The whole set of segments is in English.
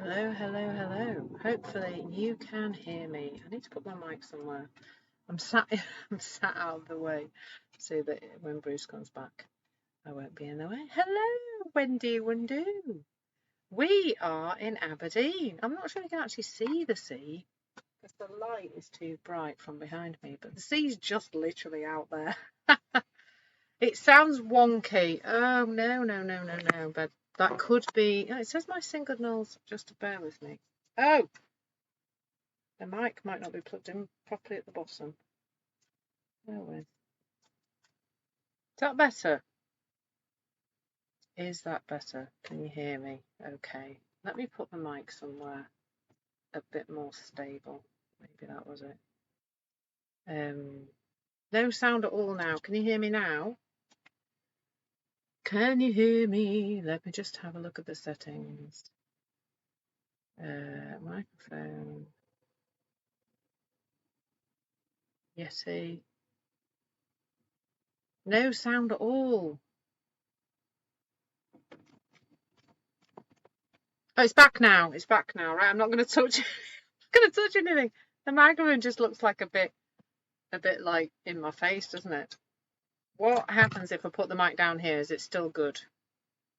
Hello, hello, hello. Hopefully you can hear me. I need to put my mic somewhere. I'm sat I'm sat out of the way so that when Bruce comes back, I won't be in the way. Hello, Wendy Wandoo. We are in Aberdeen. I'm not sure you can actually see the sea because the light is too bright from behind me, but the sea's just literally out there. It sounds wonky. Oh, no. But that could be. Oh, it says my signals. Just to bear with me. Oh, the mic might not be plugged in properly at the bottom. Bear with. Is that better? Is that better? Can you hear me? Okay. Let me put the mic somewhere a bit more stable. Maybe that was it. No sound at all now. Can you hear me now? Can you hear me? Let me just have a look at the settings. Microphone. Yeti. No sound at all. Oh, it's back now. It's back now, right? I'm not going to touch. Going to touch anything. The microphone just looks like a bit like in my face, doesn't it? What happens if I put the mic down here? Is it still good?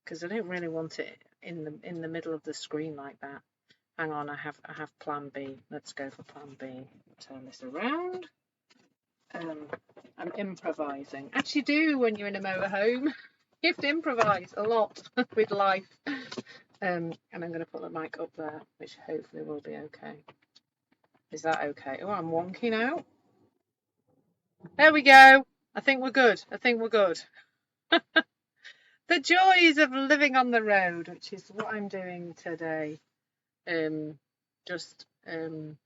Because I don't really want it in the middle of the screen like that. Hang on, I have plan B. Let's go for plan B. Turn this around. I'm improvising. As you do when you're in a motorhome. You have to improvise a lot with life. And I'm going to put the mic up there, which hopefully will be okay. Is that okay? Oh, I'm wonky now. There we go. I think we're good. The joys of living on the road, which is what I'm doing today. Just in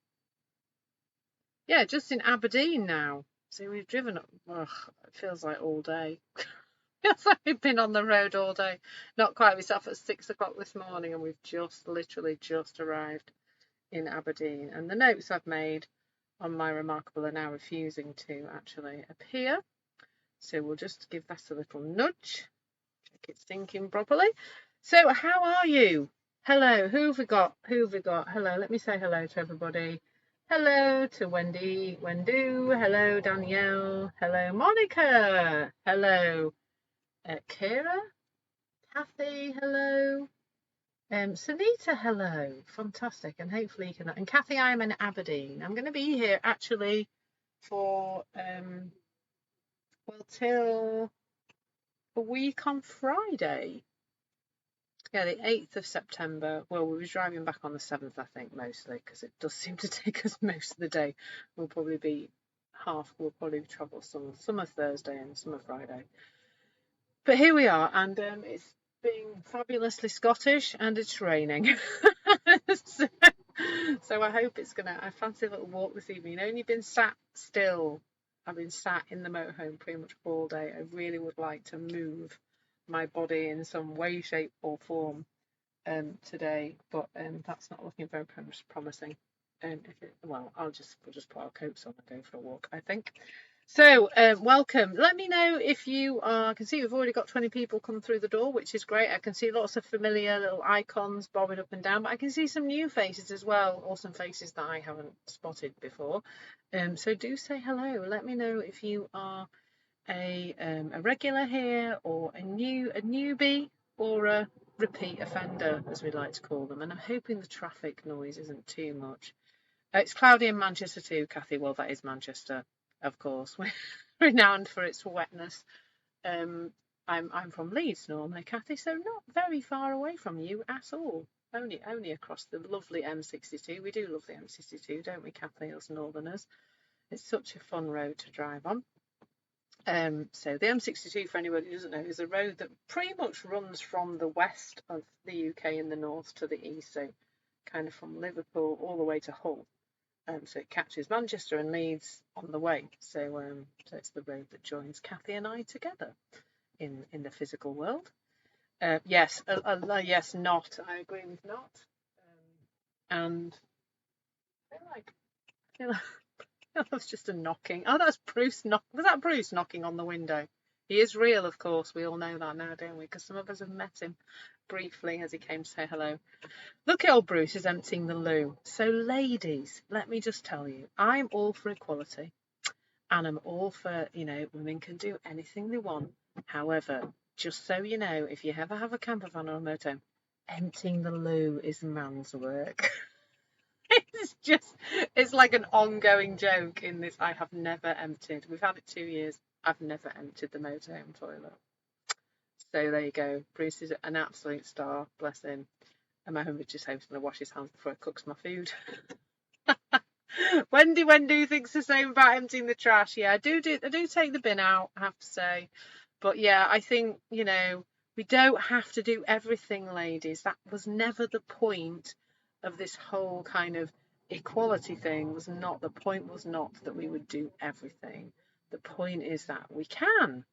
Aberdeen now. So we've driven up. It feels like all day. Feels like we've been on the road all day. Not quite. We set off at 6 o'clock this morning, and we've literally just arrived in Aberdeen. And the notes I've made on my Remarkable are now refusing to actually appear. So we'll just give that a little nudge. Check it's syncing properly. So how are you? Hello, who have we got? Hello, let me say hello to everybody. Hello to Wendy, Wandoo. Hello, Danielle. Hello, Monica. Hello, Kira. Kathy, hello. Sunita, hello. Fantastic. And hopefully you can. And Kathy, I am in Aberdeen. I'm going to be here actually for till a week on Friday. Yeah, the 8th of September. Well, we were driving back on the 7th, I think, mostly, because it does seem to take us most of the day. We'll probably travel some of Thursday and some of Friday. But here we are, and it's being fabulously Scottish, and it's raining. so I hope I fancy a little walk this evening. Only been sat still. I've been sat in the motorhome pretty much all day. I really would like to move my body in some way, shape, or form today, but that's not looking very promising. We'll just put our coats on and go for a walk, I think. So, welcome. Let me know if you are. I can see we've already got 20 people come through the door, which is great. I can see lots of familiar little icons bobbing up and down, but I can see some new faces as well, or some faces that I haven't spotted before. So do say hello. Let me know if you are a regular here, or a newbie, or a repeat offender, as we like to call them. And I'm hoping the traffic noise isn't too much. It's cloudy in Manchester too, Kathy. Well, that is Manchester, of course. We're renowned for its wetness. I'm from Leeds normally, Kathy, so not very far away from you at all. Only across the lovely M62. We do love the M62, don't we, Kathy, us northerners? It's such a fun road to drive on. So the M62, for anybody who doesn't know, is a road that pretty much runs from the west of the UK and the north to the east, so kind of from Liverpool all the way to Hull. So it catches Manchester and Leeds on the way. So it's the road that joins Kathy and I together in the physical world. Yes, yes, not. I agree with not. And I feel like that's just a knocking. Oh, that's Bruce Was that Bruce knocking on the window? He is real, of course. We all know that now, don't we? Because some of us have met him briefly as he came to say hello. Look at old Bruce is emptying the loo. So ladies, let me just tell you, I'm all for equality. And I'm all for, women can do anything they want. However, just so you know, if you ever have a camper van or a motorhome, emptying the loo is man's work. It's like an ongoing joke in this. I have never emptied. We've had it 2 years. I've never emptied the motorhome toilet. So there you go. Bruce is an absolute star. Bless him. And my husband just hoping to wash his hands before he cooks my food. Wendy thinks the same about emptying the trash. Yeah, I do take the bin out, I have to say. But yeah, I think, we don't have to do everything, ladies. That was never the point of this whole kind of equality thing. The point was not that we would do everything. The point is that we can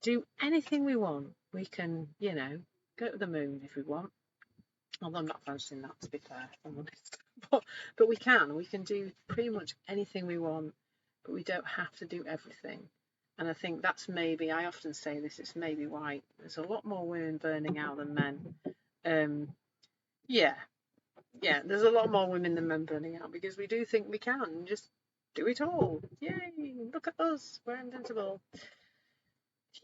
do anything we want. We can, go to the moon if we want. Although I'm not fancying that, to be fair, if I'm honest. But we can do pretty much anything we want, but we don't have to do everything. And I think that's maybe, I often say this, it's maybe why there's a lot more women burning out than men. Yeah, there's a lot more women than men burning out, because we do think we can just do it all. Yay, look at us, we're invincible.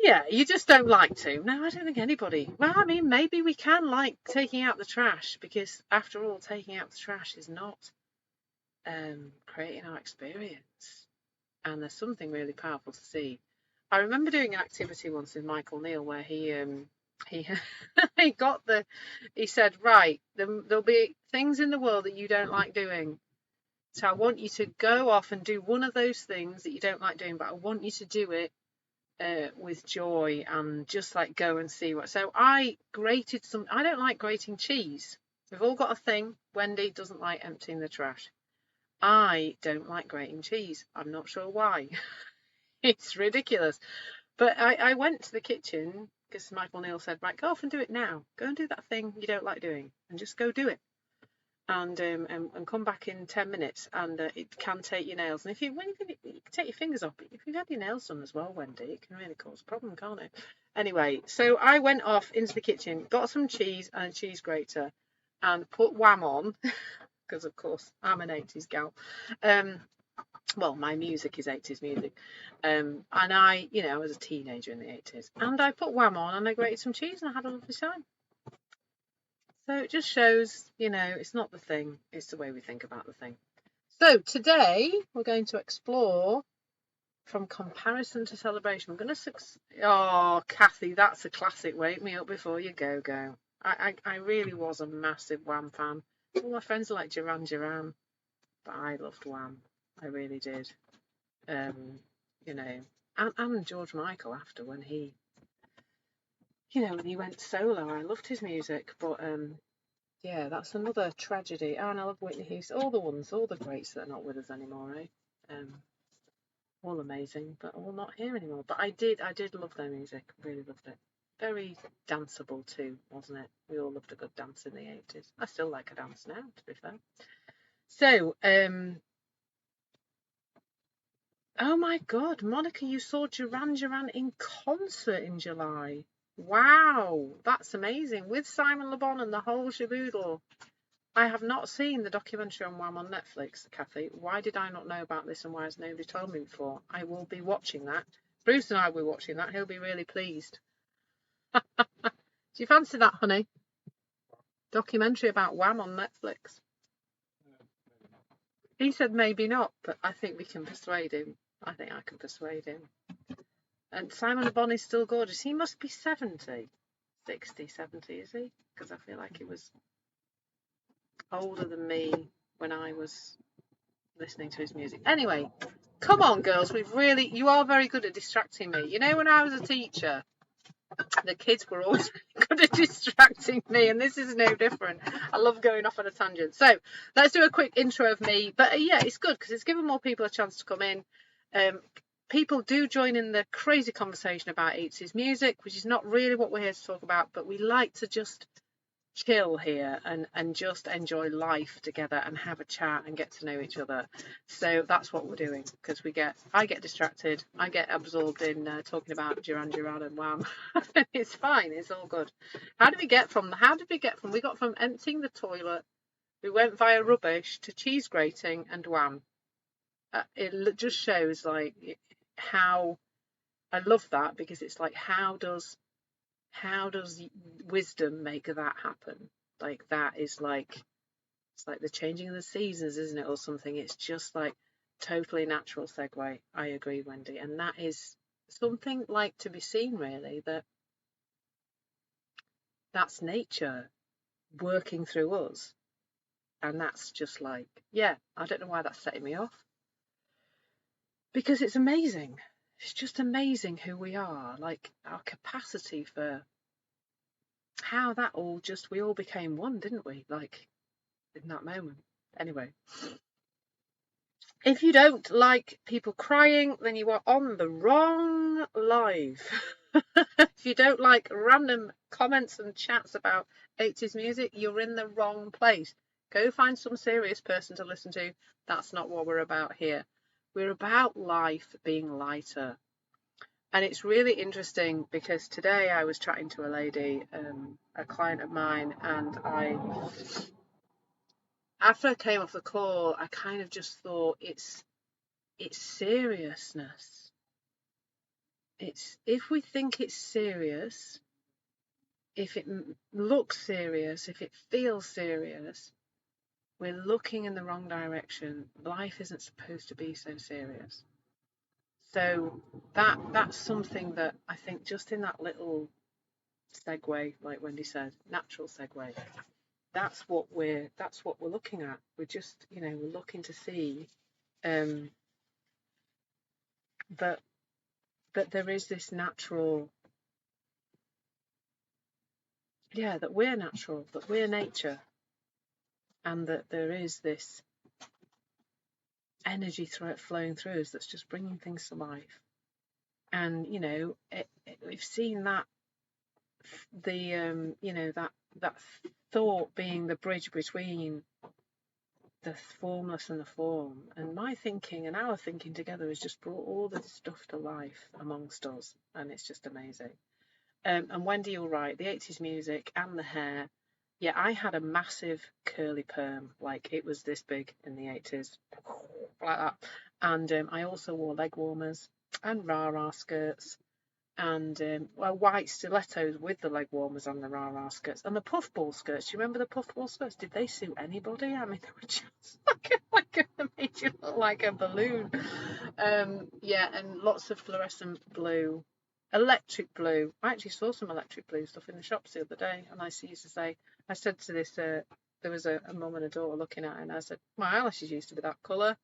Yeah, you just don't like to. No, I don't think anybody. Well, I mean, maybe we can like taking out the trash, because after all, taking out the trash is not creating our experience. And there's something really powerful to see. I remember doing an activity once with Michael Neal where he he said, right, there'll be things in the world that you don't like doing. So I want you to go off and do one of those things that you don't like doing, but I want you to do it with joy and just like go and see what. So I don't like grating cheese. We've all got a thing. Wendy doesn't like emptying the trash. I don't like grating cheese. I'm not sure why. It's ridiculous. But I went to the kitchen because Michael Neal said, right, go off and do it now. Go and do that thing you don't like doing and just go do it. And come back in 10 minutes, and it can take your nails. And you can take your fingers off, but if you've had your nails done as well, Wendy, it can really cause a problem, can't it? Anyway, so I went off into the kitchen, got some cheese and a cheese grater, and put Wham on, because of course I'm an 80s gal. Well, my music is 80s music. And I was a teenager in the 80s, and I put Wham on and I grated some cheese and I had a lovely time. So it just shows, it's not the thing, it's the way we think about the thing. So today we're going to explore from comparison to celebration. Oh, Kathy, that's a classic. Wake me up before you go. I really was a massive Wham fan. All my friends are like Duran Duran, but I loved Wham. I really did. And George Michael after, when he went solo. I loved his music, but yeah, that's another tragedy. Oh, and I love Whitney Houston. All the greats that are not with us anymore, eh? All amazing, but all not here anymore. But I did love their music. Really loved it. Very danceable too, wasn't it? We all loved a good dance in the 80s. I still like a dance now, to be fair. So, oh my God, Monica, you saw Duran Duran in concert in July. Wow, that's amazing. With Simon Le Bon and the whole shaboodle. I have not seen the documentary on Wham on Netflix, Kathy. Why did I not know about this, and why has nobody told me before? I will be watching that. Bruce and I will be watching that. He'll be really pleased. Do you fancy that, honey? Documentary about Wham on Netflix. He said maybe not, but I think we can persuade him. I think I can persuade him. And Simon Le Bon is still gorgeous. He must be 70, 60, 70, is he? Because I feel like he was older than me when I was listening to his music. Anyway, come on, girls. You are very good at distracting me. When I was a teacher, the kids were always good at distracting me, and this is no different. I love going off on a tangent. So let's do a quick intro of me. But yeah, it's good because it's given more people a chance to come in. People do join in the crazy conversation about 80s music, which is not really what we're here to talk about, but we like to just chill here and just enjoy life together and have a chat and get to know each other. So that's what we're doing, because I get distracted, I get absorbed in talking about Duran Duran and Wham. It's fine, it's all good. How did we get from we got from emptying the toilet, we went via rubbish to cheese grating and Wham. It just shows like how I love that, because it's like how does wisdom make that happen? Like that is like, it's like the changing of the seasons, isn't it, or something? It's just like totally natural segue. I agree, Wendy, and that is something like to be seen, really. That's nature working through us, and that's just like, yeah. I don't know why that's setting me off, because it's amazing. It's just amazing who we are, like our capacity for how that all just, we all became one, didn't we? Like in that moment. Anyway, if you don't like people crying, then you are on the wrong live. If you don't like random comments and chats about 80s music, you're in the wrong place. Go find some serious person to listen to. That's not what we're about here. We're about life being lighter. And it's really interesting, because today I was chatting to a lady, a client of mine, and after I came off the call, I kind of just thought it's seriousness. It's, if we think it's serious, if it looks serious, if it feels serious, we're looking in the wrong direction. Life isn't supposed to be so serious. So that's something that I think, just in that little segue, like Wendy said, natural segue, that's what we're looking at. We're just, we're looking to see that there is this natural, that we're natural, that we're nature, and that there is this energy flowing through us that's just bringing things to life. And we've seen that that thought being the bridge between the formless and the form. And my thinking and our thinking together has just brought all this stuff to life amongst us, and it's just amazing. And Wendy, you're right, the 80s music and the hair. Yeah, I had a massive curly perm, like it was this big in the 80s, like that. And I also wore leg warmers and rah-rah skirts, and white stilettos with the leg warmers and the rah-rah skirts, and the puffball skirts. Do you remember the puffball skirts? Did they suit anybody? I mean, they were just like they made you look like a balloon. Yeah, and lots of fluorescent blue, electric blue. I actually saw some electric blue stuff in the shops the other day, and I used to say, I said to this, there was a mum and a daughter looking at it, and I said, my eyelashes used to be that colour.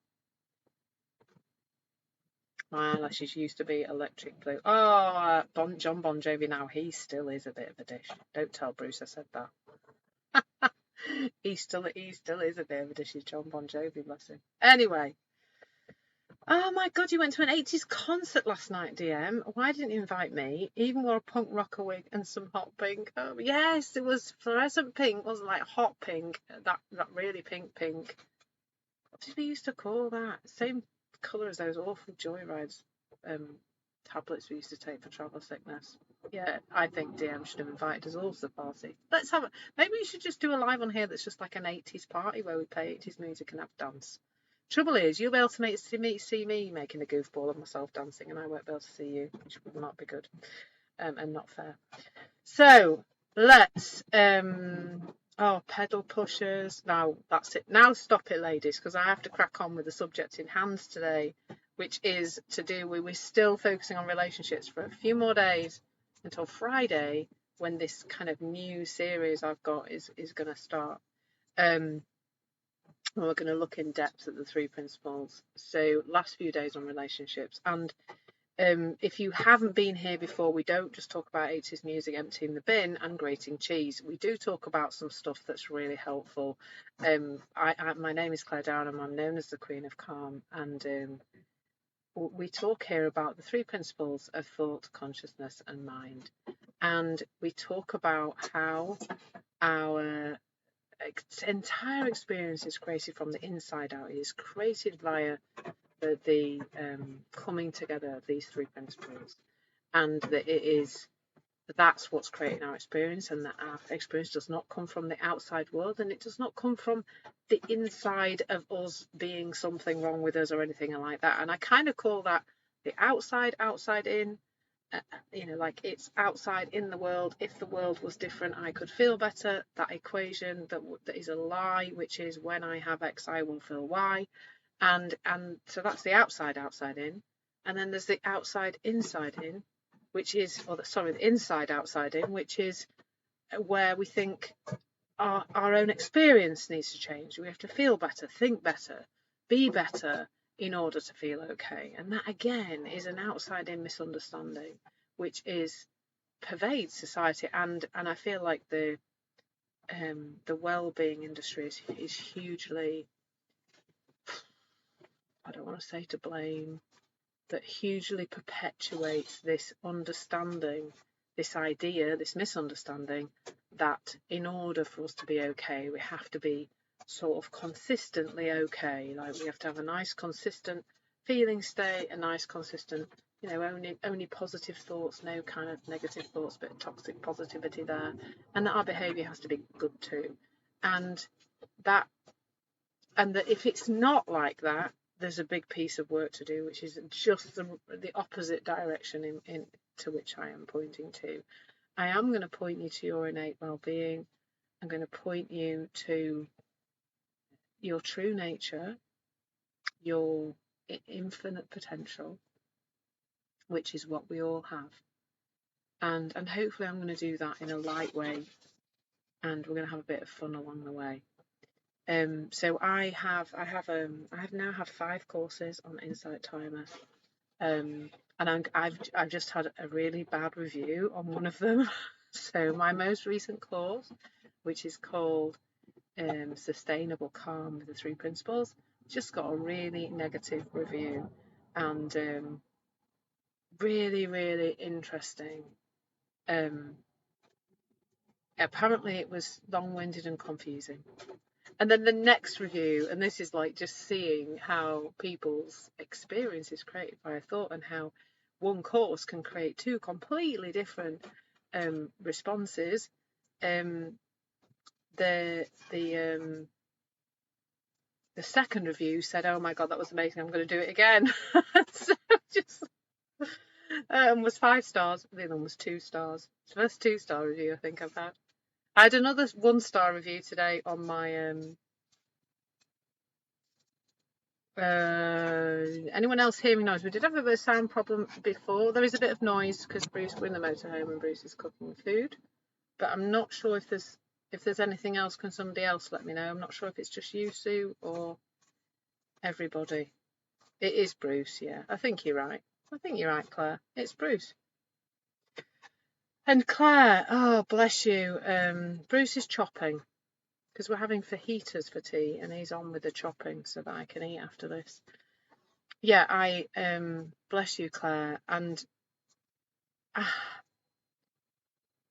My eyelashes used to be electric blue. Oh, John Bon Jovi now, he still is a bit of a dish. Don't tell Bruce I said that. he still is a bit of a dish, John Bon Jovi, bless him. Anyway. Oh my God, you went to an 80s concert last night, DM. Why didn't you invite me? Even wore a punk rocker wig and some hot pink. Oh yes, it was fluorescent pink, wasn't like hot pink. That really pink. What did we used to call that? Same colour as those awful Joyrides tablets we used to take for travel sickness. Yeah, I think DM should have invited us all to the party. Maybe we should just do a live on here that's just like an 80s party where we play 80s music and have dance. Trouble is, you'll be able to see me making a goofball of myself dancing, and I won't be able to see you, which would not be good and not fair. So let's pedal pushers. Now that's it. Now stop it, ladies, because I have to crack on with the subject in hand today, which is to do with, we're still focusing on relationships for a few more days until Friday, when this kind of new series I've got is going to start. We're going to look in depth at the 3 principles. So last few days on relationships. And if you haven't been here before, we don't just talk about 80s music, emptying the bin and grating cheese. We do talk about some stuff that's really helpful. My name is Claire Downham. I'm known as the Queen of Calm. And we talk here about the 3 principles of thought, consciousness and mind. And we talk about how our entire experience is created from the inside out. It is created via the coming together of these three principles, and that that's what's creating our experience, and that our experience does not come from the outside world, and it does not come from the inside of us being something wrong with us or anything like that. And I kind of call that the outside in. Like it's outside in the world. If the world was different, I could feel better. That equation that is a lie, which is when I have X, I will feel Y. And so that's the outside in. And then there's the outside inside in, which is, the inside outside in, which is where we think our own experience needs to change. We have to feel better, think better, be better in order to feel okay. And that again is an outside in misunderstanding, which pervades society. And I feel like the well-being industry is hugely, I don't want to say to blame, that hugely perpetuates this understanding, this idea, this misunderstanding that in order for us to be okay, we have to be sort of consistently okay. Like we have to have a nice consistent feeling state, a nice consistent, only positive thoughts, no kind of negative thoughts, but toxic positivity there, and that our behaviour has to be good too. And that if it's not like that, there's a big piece of work to do, which is just the opposite direction to which I am pointing to. I am going to point you to your innate well-being. I'm going to point you to your true nature, your infinite potential, which is what we all have. And hopefully I'm going to do that in a light way, and we're going to have a bit of fun along the way. So I have now 5 courses on Insight Timer, and I've just had a really bad review on one of them. So my most recent course, which is called Sustainable Calm with the 3 Principles, just got a really negative review, and really, really interesting. Apparently it was long-winded and confusing. And then the next review, and this is like just seeing how people's experience is created by a thought, and how one course can create 2 completely different responses. The second review said, "Oh my God, that was amazing! I'm going to do it again." So just was 5 stars. The other one was 2 stars. It's the first 2-star review I think I've had. I had another 1-star review today on my anyone else hearing noise? We did have a bit of sound problem before. There is a bit of noise because we're in the motorhome and Bruce is cooking food, but I'm not sure if there's anything else. Can somebody else let me know? I'm not sure if it's just you, Sue, or everybody. It is Bruce, yeah. I think you're right, Claire. It's Bruce. And Claire, oh bless you, Bruce is chopping because we're having fajitas for tea, and he's on with the chopping so that I can eat after this. Yeah, I bless you, Claire, and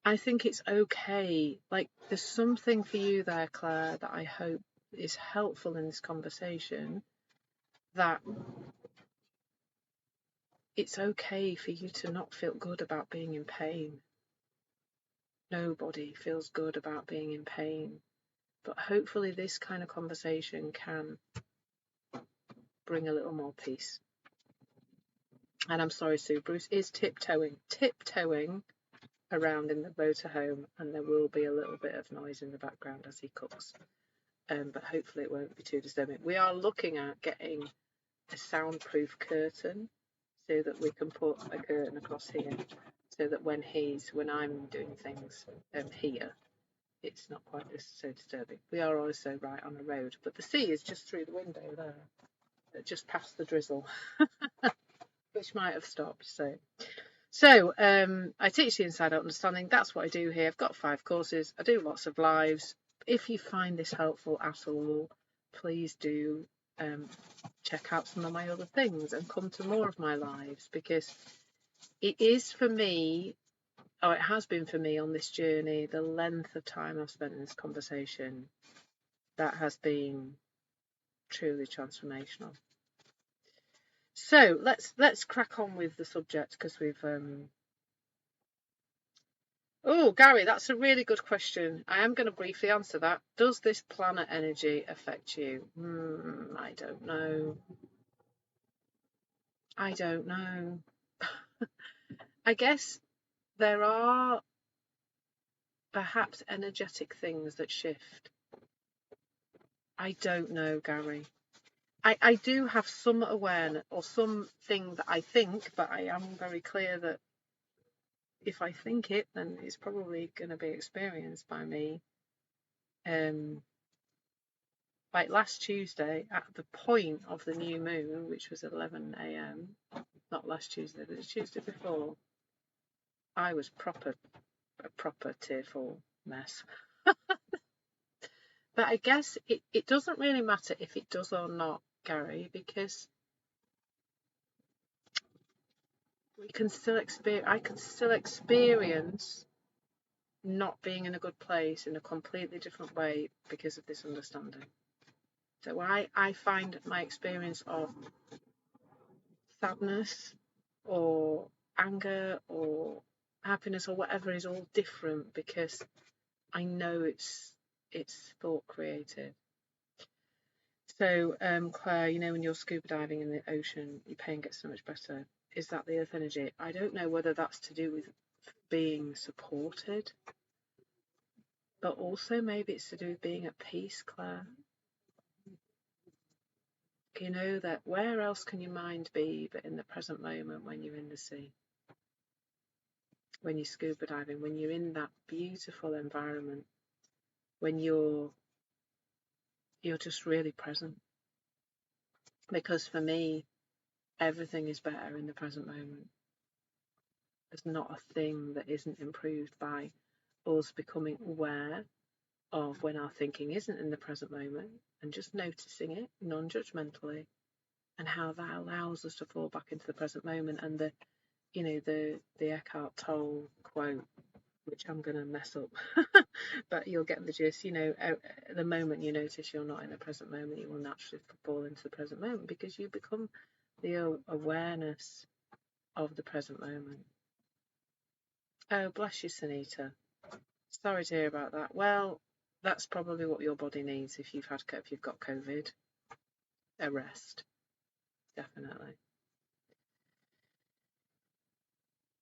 I think it's okay. Like, there's something for you there, Claire, that I hope is helpful in this conversation, that it's okay for you to not feel good about being in pain. Nobody feels good about being in pain, but hopefully this kind of conversation can bring a little more peace. And I'm sorry, Sue, Bruce is tiptoeing around in the motorhome, and there will be a little bit of noise in the background as he cooks, but hopefully it won't be too disturbing. We are looking at getting a soundproof curtain so that we can put a curtain across here, so that when I'm doing things here, it's not quite so disturbing. We are also right on the road, but the sea is just through the window there, just past the drizzle, which might have stopped. So I teach the Inside Out Understanding. That's what I do here. I've got 5 courses. I do lots of lives. If you find this helpful at all, please do check out some of my other things and come to more of my lives, because it is, for me, oh, it has been for me on this journey, the length of time I've spent in this conversation, that has been truly transformational. So let's crack on with the subject, because we've oh, Gary, that's a really good question. I am going to briefly answer that. Does this planet energy affect you? I don't know. I don't know. I guess there are perhaps energetic things that shift. I don't know, Gary. I do have some awareness or something that I think, but I am very clear that if I think it, then it's probably going to be experienced by me. Like last Tuesday, at the point of the new moon, which was 11 a.m., not last Tuesday, but the Tuesday before, I was a proper tearful mess. But I guess it doesn't really matter if it does or not, Gary, because I can still experience not being in a good place in a completely different way because of this understanding. So I find my experience of sadness or anger or happiness or whatever is all different because I know it's thought created. So Claire, you know, when you're scuba diving in the ocean, your pain gets so much better. Is that the earth energy? I don't know whether that's to do with being supported, but also maybe it's to do with being at peace, Claire. You know that where else can your mind be but in the present moment when you're in the sea? When you're scuba diving, when you're in that beautiful environment, when you're just really present. Because for me, everything is better in the present moment. There's not a thing that isn't improved by us becoming aware of when our thinking isn't in the present moment and just noticing it non-judgmentally, and how that allows us to fall back into the present moment. And the Eckhart Tolle quote, which I'm going to mess up, but you'll get the gist. The moment you notice you're not in the present moment, you will naturally fall into the present moment because you become the awareness of the present moment. Oh, bless you, Sunita. Sorry to hear about that. Well, that's probably what your body needs if you've got COVID. A rest, definitely.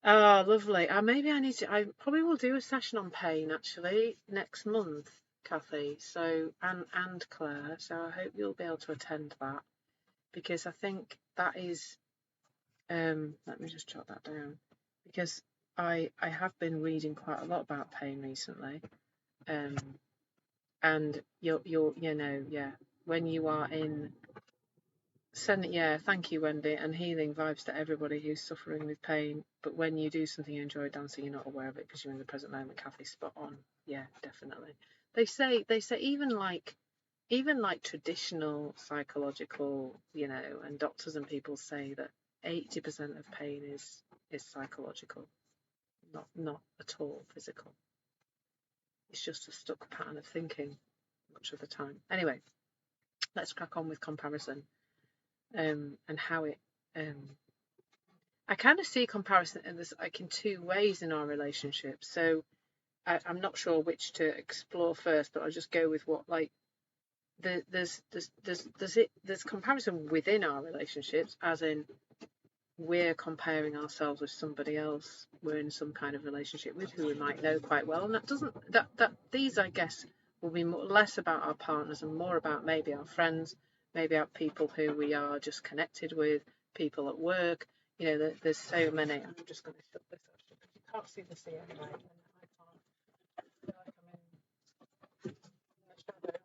Oh, lovely. Maybe I probably will do a session on pain actually next month, Kathy. So and Claire. So I hope you'll be able to attend that, because I think that is. Let me just jot that down, because I have been reading quite a lot about pain recently. And when you are in thank you, Wendy, and healing vibes to everybody who's suffering with pain. But when you do something you enjoy dancing, you're not aware of it because you're in the present moment. Kathy, spot on. Yeah, definitely. They say even like traditional psychological, and doctors and people say that 80% of pain is psychological, not at all physical. It's just a stuck pattern of thinking much of the time. Anyway, let's crack on with comparison. And how it I kind of see comparison in two ways in our relationship. So I'm not sure which to explore first, but I'll just go with what there's comparison within our relationships, as in we're comparing ourselves with somebody else we're in some kind of relationship with who we might know quite well, and these, I guess, will be less about our partners and more about maybe our friends, maybe our people who we are just connected with, people at work. There's so many. I'm just going to shut this up because you can't see the sea anyway, and I can't. I feel like I'm in the shadow.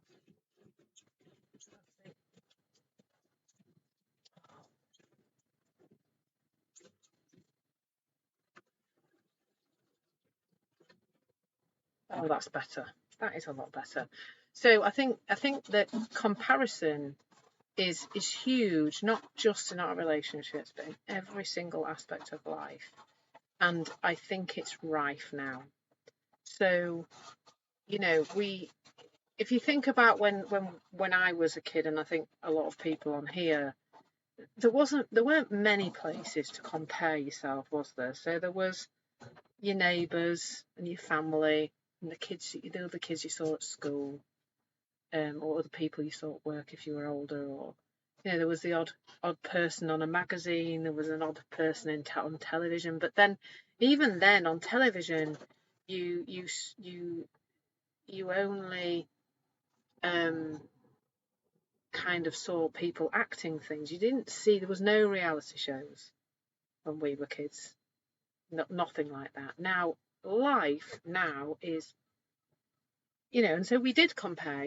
Oh, that's better. That is a lot better. So I think that comparison is huge, not just in our relationships, but in every single aspect of life. and I think it's rife now. So, you know, if you think about when I was a kid, and I think a lot of people on here, there weren't many places to compare yourself, was there? So there was your neighbours and your family and the other kids you saw at school, or other people you saw at work if you were older, or there was the odd person on a magazine, there was an odd person on television. But then, even then, on television, you you you only kind of saw people acting things. You didn't see, there was no reality shows when we were kids. Nothing like that. Now, life now is, and so we did compare,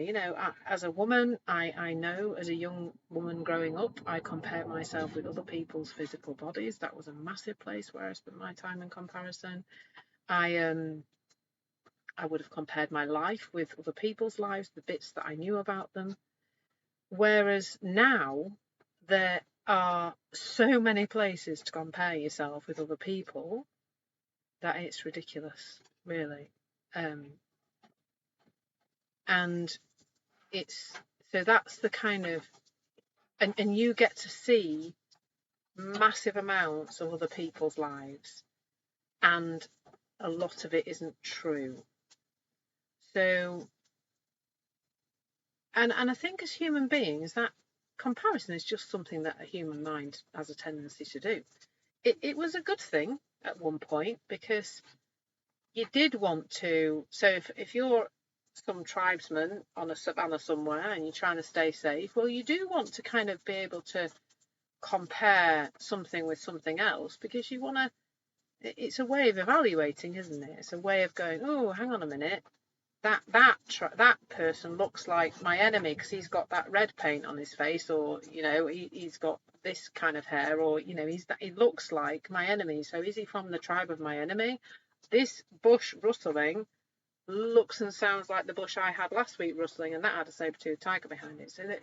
as a woman, I know as a young woman growing up, I compared myself with other people's physical bodies. That was a massive place where I spent my time in comparison. I would have compared my life with other people's lives, the bits that I knew about them. Whereas now, there are so many places to compare yourself with other people that it's ridiculous, really. And that's the kind of, and you get to see massive amounts of other people's lives, and a lot of it isn't true. So, and I think as human beings, that comparison is just something that a human mind has a tendency to do. It was a good thing at one point, because you did want to. So if you're some tribesman on a savannah somewhere and you're trying to stay safe, well, you do want to kind of be able to compare something with something else, because you want to. It's a way of evaluating, isn't it? It's a way of going, oh, hang on a minute, that person looks like my enemy because he's got that red paint on his face, or he's got this kind of hair, or he looks like my enemy. So is he from the tribe of my enemy? This bush rustling looks and sounds like the bush I had last week rustling, and that had a saber-toothed tiger behind it. So that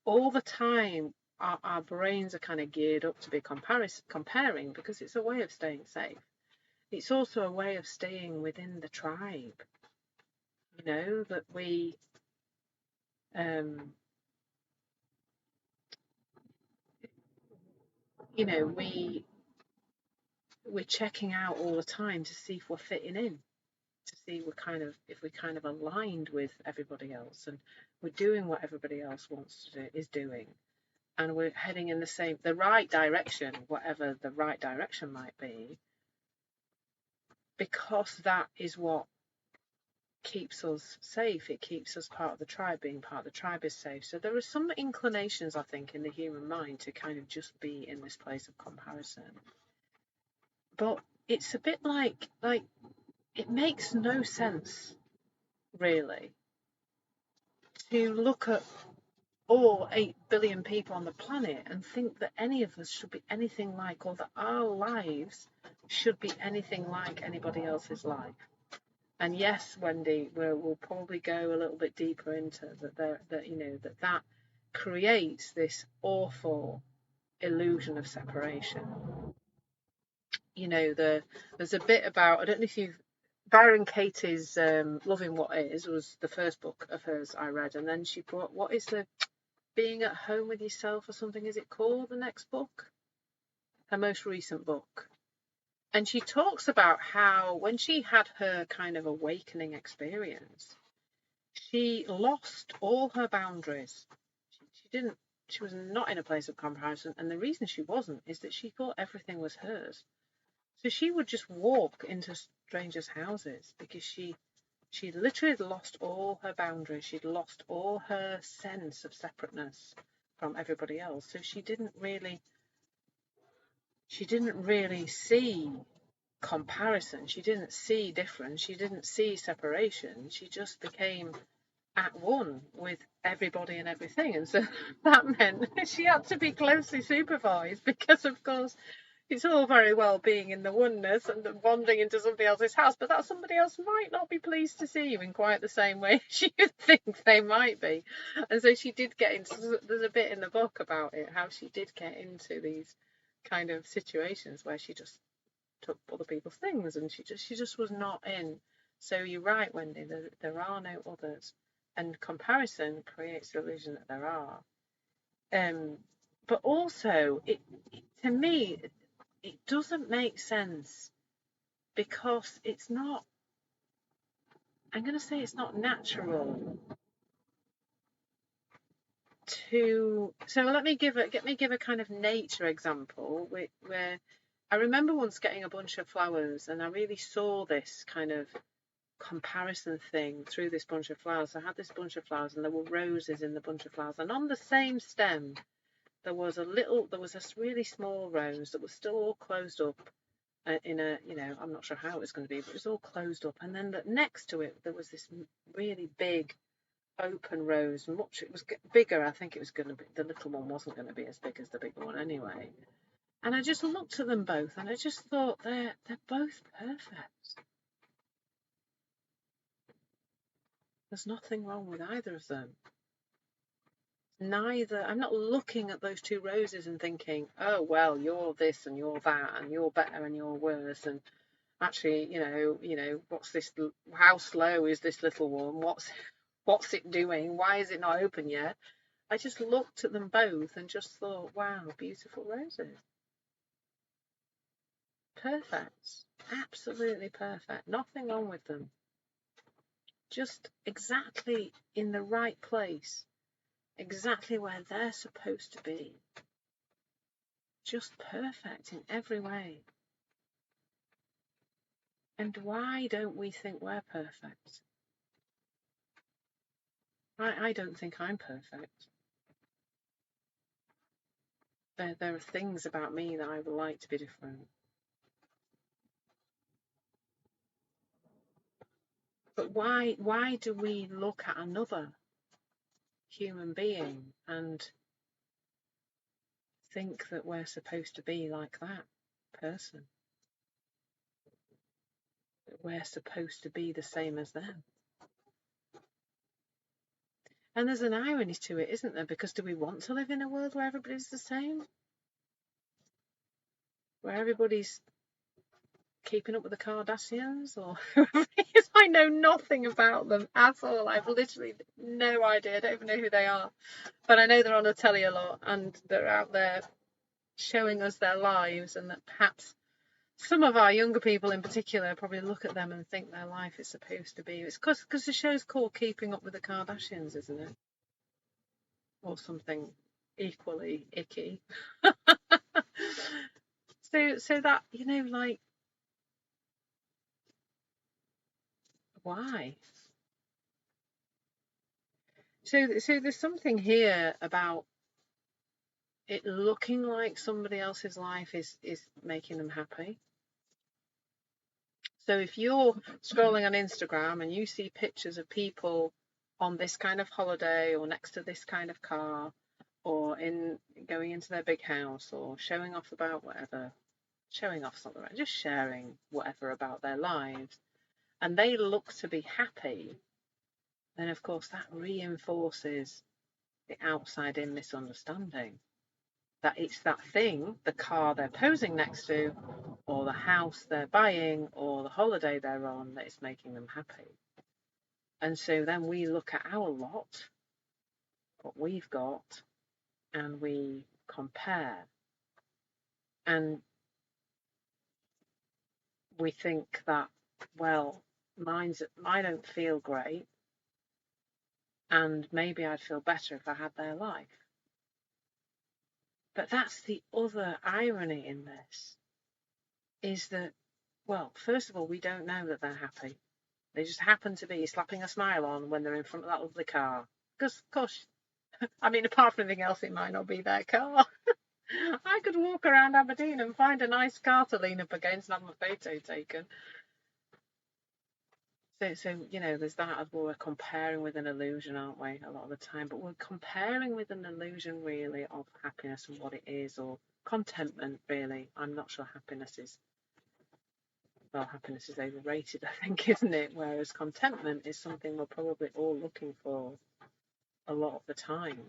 all the time our brains are kind of geared up to be comparing, because it's a way of staying safe. It's also a way of staying within the tribe. That we we're checking out all the time to see if we're fitting in, to see if we're kind of aligned with everybody else, and we're doing what everybody else is doing, and we're heading in the right direction, whatever the right direction might be, because that is what keeps us safe. It keeps us part of the tribe. Being part of the tribe is safe. So there are some inclinations, I think, in the human mind to kind of just be in this place of comparison. But it's a bit like it makes no sense, really, to look at all 8 billion people on the planet and think that any of us should be anything like, or that our lives should be anything like anybody else's life. And yes, Wendy, we'll probably go a little bit deeper into that creates this awful illusion of separation. There's a bit about, I don't know if you've, Byron Katie's Loving What Is was the first book of hers I read, and then she brought, what is the Being at Home with Yourself or something, is it called, the next book? Her most recent book. And she talks about how when she had her kind of awakening experience, she lost all her boundaries. She was not in a place of comparison. And the reason she wasn't is that she thought everything was hers. So she would just walk into strangers' houses because she literally lost all her boundaries. She'd lost all her sense of separateness from everybody else. So she didn't really see comparison. She didn't see difference. She didn't see separation. She just became at one with everybody and everything. And so that meant she had to be closely supervised, because, of course, it's all very well being in the oneness and wandering into somebody else's house, but that somebody else might not be pleased to see you in quite the same way as you think they might be. And so she did get into, there's a bit in the book about it, how she did get into these kind of situations where she just took other people's things, and she just was not in. So you're right, Wendy. There are no others, and comparison creates the illusion that there are. But also, to me, it doesn't make sense because it's not. I'm going to say it's not natural to. So let me give a kind of nature example where I remember once getting a bunch of flowers, and I really saw this kind of comparison thing through this bunch of flowers. I had this bunch of flowers, and there were roses in the bunch of flowers, and on the same stem there was a really small rose that was still all closed up in a, I'm not sure how it was going to be, but it was all closed up. And then next to it there was this really big open rose. It was bigger. I think it was going to be, the little one wasn't going to be as big as the bigger one anyway. And I just looked at them both, and I just thought they're both perfect. There's nothing wrong with either of them. I'm not looking at those two roses and thinking, oh, well, you're this and you're that and you're better and you're worse. And actually, what's this? How slow is this little one? What's it doing? Why is it not open yet? I just looked at them both and just thought, wow, beautiful roses. Perfect. Absolutely perfect. Nothing wrong with them. Just exactly in the right place. Exactly where they're supposed to be. Just perfect in every way. And why don't we think we're perfect? I don't think I'm perfect. There are things about me that I would like to be different. But why do we look at another human being and think that we're supposed to be like that person? That we're supposed to be the same as them? And there's an irony to it, isn't there? Because do we want to live in a world where everybody's the same? Where everybody's keeping up with the Kardashians or whoever it is? I know nothing about them at all. I've literally no idea. I don't even know who they are. But I know they're on the telly a lot, and they're out there showing us their lives, and that perhaps some of our younger people in particular probably look at them and think their life is supposed to be. It's because the show's called Keeping Up with the Kardashians, isn't it? Or something equally icky. So that, like, why? So there's something here about it looking like somebody else's life is making them happy. So if you're scrolling on Instagram and you see pictures of people on this kind of holiday or next to this kind of car or going into their big house or showing off about whatever, showing off's not the right, just sharing whatever about their lives, and they look to be happy, then of course that reinforces the outside-in misunderstanding that it's that thing, the car they're posing next to, or the house they're buying, or the holiday they're on, that is making them happy. And so then we look at our lot, what we've got, and we compare. And we think that, well, I don't feel great, and maybe I'd feel better if I had their life. But that's the other irony in this, is that, well, first of all, we don't know that they're happy. They just happen to be slapping a smile on when they're in front of that lovely car. Because, of course, I mean, apart from anything else, it might not be their car. I could walk around Aberdeen and find a nice car to lean up against and have my photo taken. So there's that as well. We're comparing with an illusion, aren't we, a lot of the time? But we're comparing with an illusion, really, of happiness and what it is, or contentment, really. I'm not sure happiness is overrated, I think, isn't it? Whereas contentment is something we're probably all looking for a lot of the time.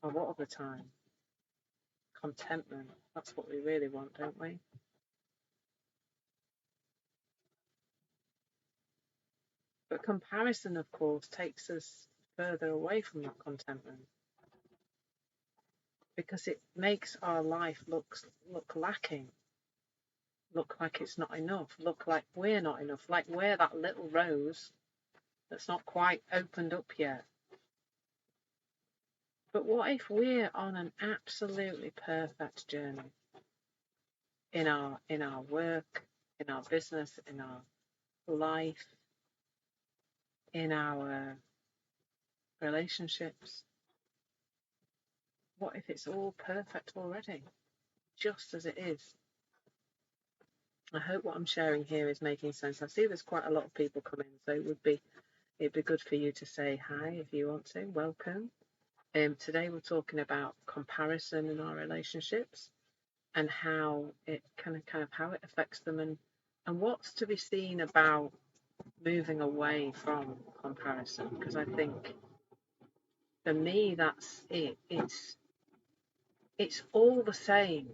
a lot of the time. Contentment, that's what we really want, don't we? But comparison, of course, takes us further away from that contentment because it makes our life look lacking, look like it's not enough, look like we're not enough, like we're that little rose that's not quite opened up yet. But what if we're on an absolutely perfect journey in our work, in our business, in our life, in our relationships? What if it's all perfect already, just as it is? I hope what I'm sharing here is making sense. I see there's quite a lot of people coming, so it'd be good for you to say hi if you want to. Welcome. Today we're talking about comparison in our relationships and how it kind of how it affects them, and what's to be seen about moving away from comparison. Because I think for me that's it. It's all the same.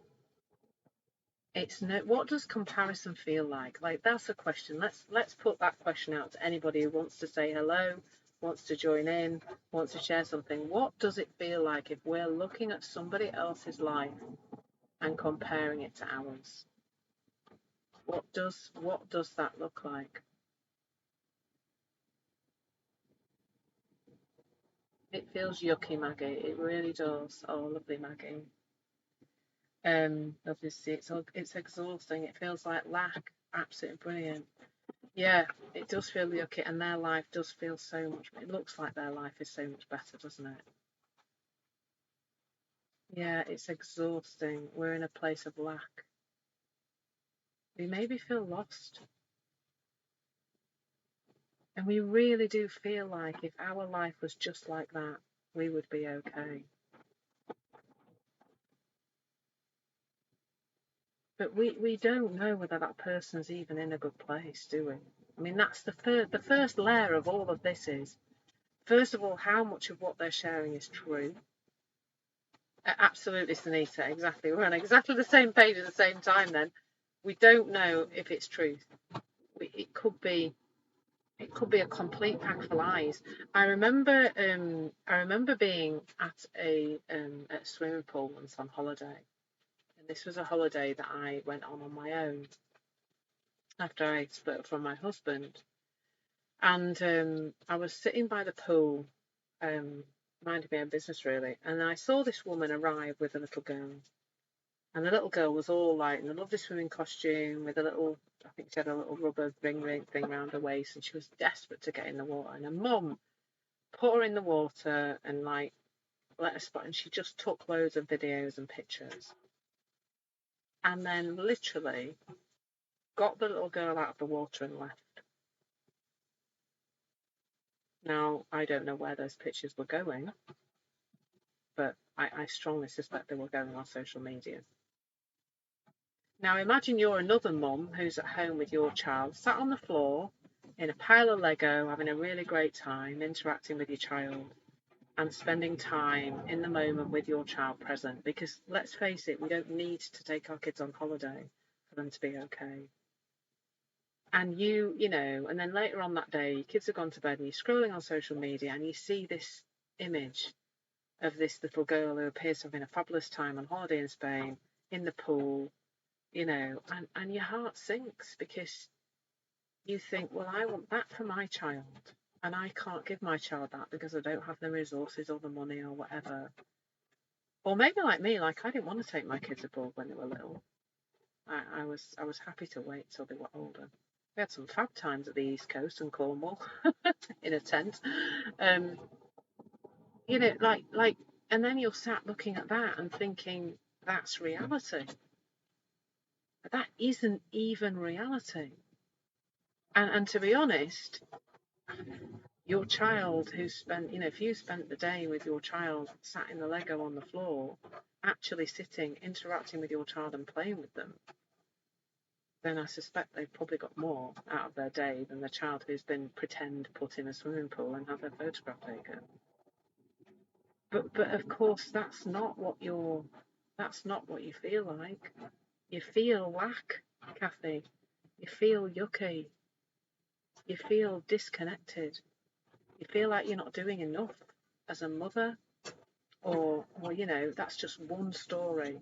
It's no. What does comparison feel like? Like, that's a question. Let's put that question out to anybody who wants to say hello, wants to join in, wants to share something. What does it feel like if we're looking at somebody else's life and comparing it to ours? What does that look like? It feels yucky, Maggie. It really does. Oh, lovely, Maggie. Lovely to see. It's exhausting. It feels like lack. Absolutely brilliant. Yeah, it does feel yucky, and their life does feel so much. It looks like their life is so much better, doesn't it? Yeah, it's exhausting. We're in a place of lack. We maybe feel lost, and we really do feel like if our life was just like that, we would be okay. But we don't know whether that person's even in a good place, do we? I mean, that's the first layer of all of this is, first of all, how much of what they're sharing is true. Absolutely, Sunita, exactly. We're on exactly the same page at the same time then. We don't know if it's truth. It could be a complete pack of lies. I remember being at a swimming pool once on holiday. And this was a holiday that I went on my own after I split from my husband. And I was sitting by the pool, minding my own business really, and I saw this woman arrive with a little girl. And the little girl was all like in a lovely swimming costume with a little, I think she had a little rubber ring thing around her waist, and she was desperate to get in the water. And her mum put her in the water and like let her spot, and she just took loads of videos and pictures. And then literally got the little girl out of the water and left. Now, I don't know where those pictures were going, but I strongly suspect they were going on social media. Now imagine you're another mum who's at home with your child, sat on the floor in a pile of Lego, having a really great time, interacting with your child and spending time in the moment with your child present. Because let's face it, we don't need to take our kids on holiday for them to be okay. And and then later on that day, your kids have gone to bed and you're scrolling on social media and you see this image of this little girl who appears to have been a fabulous time on holiday in Spain, in the pool, and your heart sinks because you think, well, I want that for my child, and I can't give my child that because I don't have the resources or the money or whatever. Or maybe like me, like I didn't want to take my kids abroad when they were little. I was happy to wait till they were older. We had some fab times at the East Coast and Cornwall in a tent. Um, like, and then you're sat looking at that and thinking, that's reality. That isn't even reality. And to be honest, your child who spent, if you spent the day with your child sat in the Lego on the floor, actually sitting, interacting with your child and playing with them, then I suspect they've probably got more out of their day than the child who's been pretend put in a swimming pool and have their photograph taken. But of course that's not what you feel like. You feel lack, Kathy. You feel yucky. You feel disconnected. You feel like you're not doing enough as a mother, or that's just one story.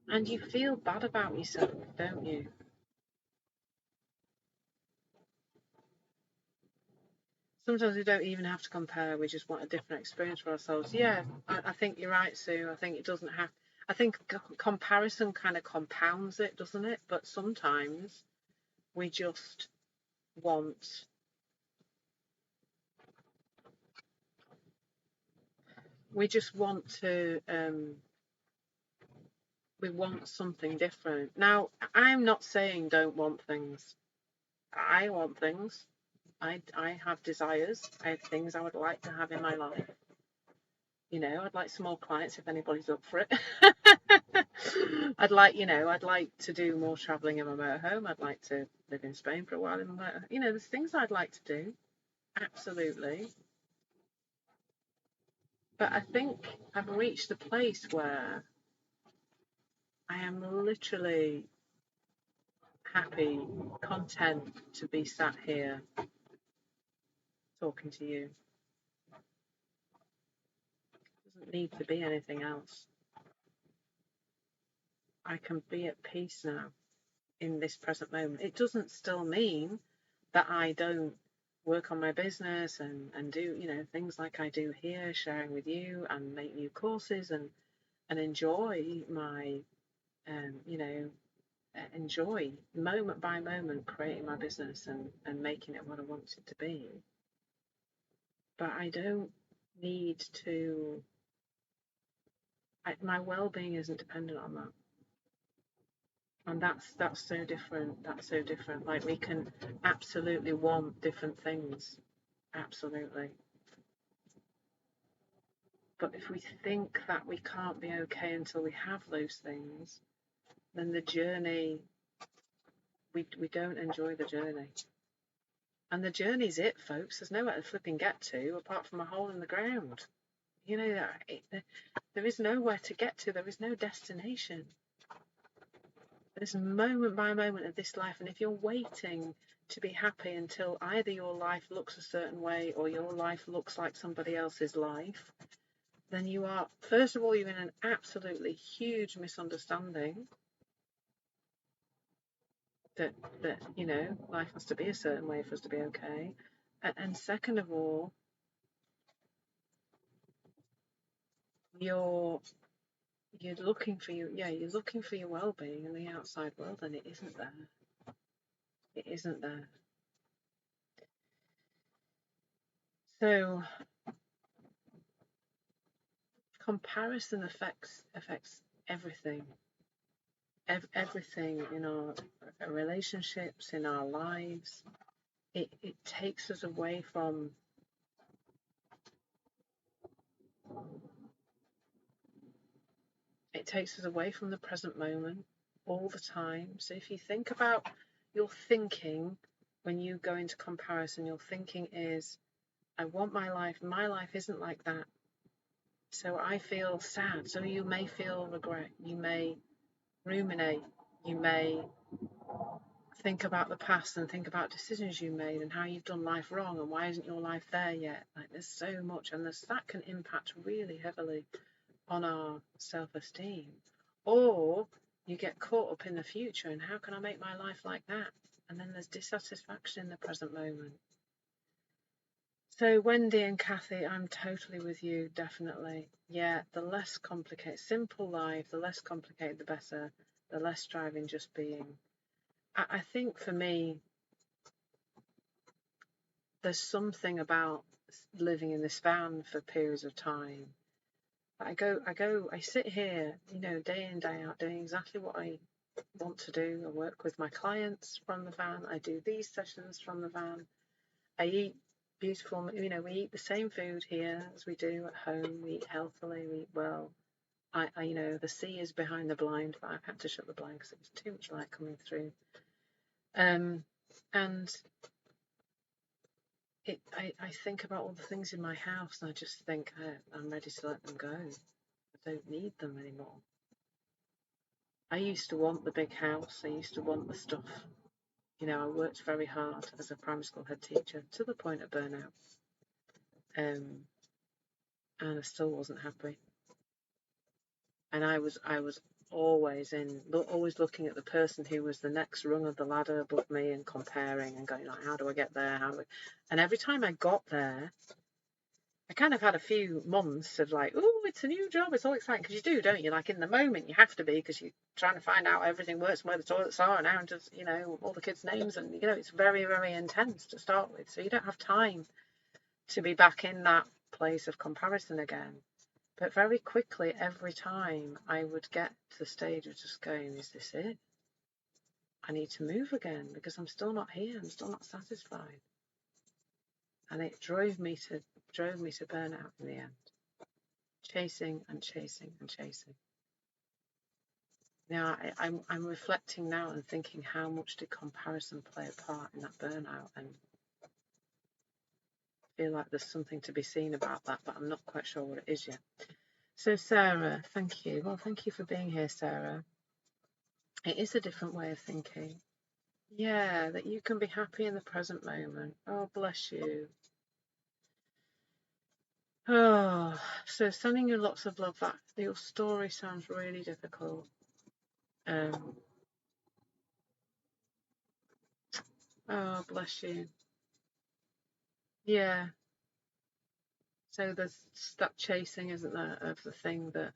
And you feel bad about yourself, don't you? Sometimes we don't even have to compare. We just want a different experience for ourselves. Yeah, I think you're right, Sue. I think it doesn't have. I think comparison kind of compounds it, doesn't it? But sometimes we just want we just want to we want something different. Now, I'm not saying don't want things. I want things. I have desires. I have things I would like to have in my life. I'd like some more clients if anybody's up for it. I'd like to do more traveling in my motorhome. I'd like to live in Spain for a while in my motorhome. There's things I'd like to do. Absolutely. But I think I've reached a place where I am literally happy, content to be sat here talking to you. It doesn't need to be anything else. I can be at peace now in this present moment. It doesn't still mean that I don't work on my business and do things like I do here, sharing with you, and make new courses and enjoy my enjoy moment by moment creating my business and making it what I want it to be. But I don't need to. My well-being isn't dependent on that, and that's so different. That's so different. Like, we can absolutely want different things, absolutely. But if we think that we can't be okay until we have those things, then the journey, we don't enjoy the journey. And the journey's it, folks. There's nowhere to flipping get to apart from a hole in the ground. There is nowhere to get to. There is no destination. There's moment by moment of this life, and if you're waiting to be happy until either your life looks a certain way or your life looks like somebody else's life, then you are, first of all, you're in an absolutely huge misunderstanding that life has to be a certain way for us to be okay. And second of all, you're looking for your well-being in the outside world, and it isn't there. It isn't there. So comparison affects everything. Everything in our relationships, in our lives. It takes us away from the present moment all the time. So if you think about your thinking when you go into comparison, your thinking is, I want my life isn't like that. So I feel sad. So you may feel regret. You may ruminate. You may think about the past and think about decisions you made and how you've done life wrong and why isn't your life there yet. Like, there's so much, and that can impact really heavily on our self-esteem. Or you get caught up in the future and how can I make my life like that? And then there's dissatisfaction in the present moment. So Wendy and Kathy, I'm totally with you, definitely. Yeah, the less complicated, simple life, the less complicated, the better. The less striving, just being. I think for me, there's something about living in this van for periods of time. I sit here, day in, day out, doing exactly what I want to do. I work with my clients from the van. I do these sessions from the van. I eat beautiful, we eat the same food here as we do at home. We eat healthily, we eat well. The sea is behind the blind, but I've had to shut the blind because it was too much light coming through. And I think about all the things in my house and I just think I'm ready to let them go. I don't need them anymore. I used to want the big house. I used to want the stuff. I worked very hard as a primary school head teacher to the point of burnout. And I still wasn't happy. And I was always always looking at the person who was the next rung of the ladder above me and comparing and going like, how do I get there? And every time I got there, I kind of had a few months of like, oh, it's a new job, it's all exciting, because you do, don't you? Like in the moment, you have to be, because you're trying to find out how everything works and where the toilets are and how to, all the kids' names, and it's very, very intense to start with. So you don't have time to be back in that place of comparison again. But very quickly, every time, I would get to the stage of just going, is this it? I need to move again because I'm still not here. I'm still not satisfied. And it drove me to burnout in the end. Chasing and chasing and chasing. Now, I'm reflecting now and thinking, how much did comparison play a part in that burnout? And I feel like there's something to be seen about that, but I'm not quite sure what it is yet. So Sarah, thank you. Well, thank you for being here, Sarah. It is a different way of thinking. Yeah, that you can be happy in the present moment. Oh, bless you. Oh, so sending you lots of love. That your story sounds really difficult. Oh, bless you. Yeah. So there's that chasing, isn't there, of the thing that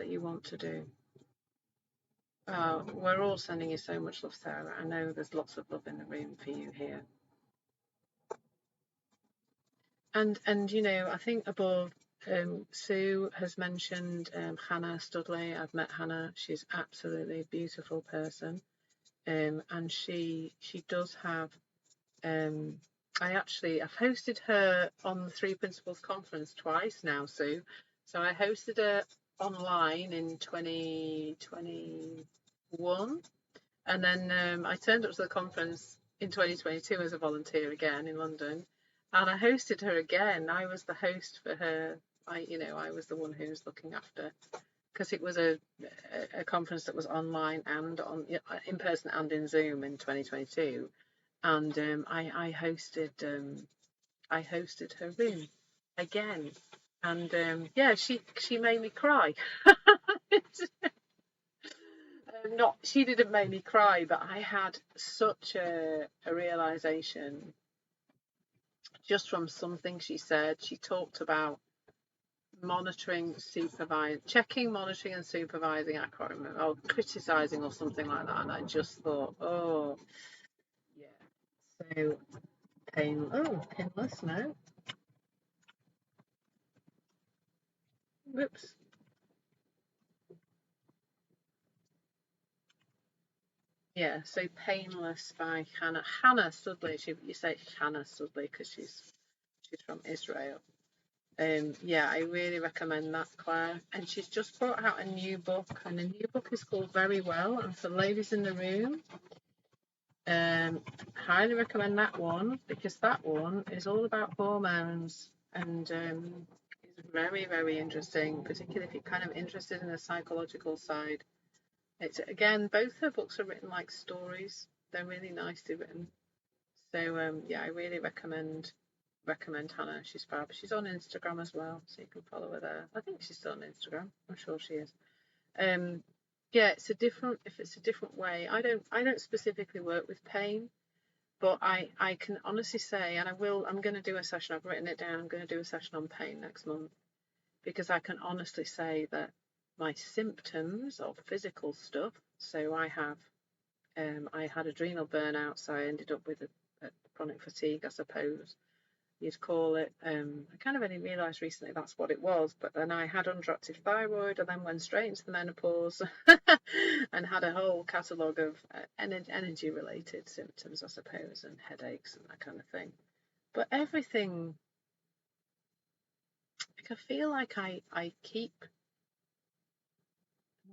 you want to do. Oh, we're all sending you so much love, Sarah. I know there's lots of love in the room for you here. And I think above, Sue has mentioned Hannah Studley. I've met Hannah. She's absolutely a beautiful person. And she does have, I've hosted her on the Three Principles Conference twice now, Sue. So I hosted her online in 2021, and then I turned up to the conference in 2022 as a volunteer again in London, and I hosted her again. I was the host for her. I was the one who was looking after, because it was a conference that was online and in person and in Zoom in 2022, and I hosted her room again, and she made me cry. She didn't make me cry, but I had such a realization just from something she said. She talked about checking, monitoring and supervising. I can't remember, or criticizing or something like that. And I just thought, oh, yeah. So pinless now. Whoops. Yeah, so Painless by Hannah Studley. You say Hannah Studley because she's from Israel. Yeah, I really recommend that, Claire. And she's just brought out a new book, and the new book is called Very Well. And for ladies in the room, highly recommend that one, because that one is all about hormones, and it's very, very interesting, particularly if you're kind of interested in the psychological side. It's, again, both her books are written like stories. They're really nicely written. So yeah, I really recommend Hannah. She's fab. She's on Instagram as well, so you can follow her there. I think she's still on Instagram. I'm sure she is. Yeah, it's a different way. I don't specifically work with pain, but I can honestly say, and I'm going to do a session. I've written it down. I'm going to do a session on pain next month, because I can honestly say that my symptoms of physical stuff. So I had adrenal burnout, so I ended up with a chronic fatigue, I suppose you'd call it. I kind of only realised recently that's what it was, but then I had underactive thyroid, and then went straight into the menopause and had a whole catalogue of energy related symptoms, I suppose, and headaches and that kind of thing. But everything, I feel like I keep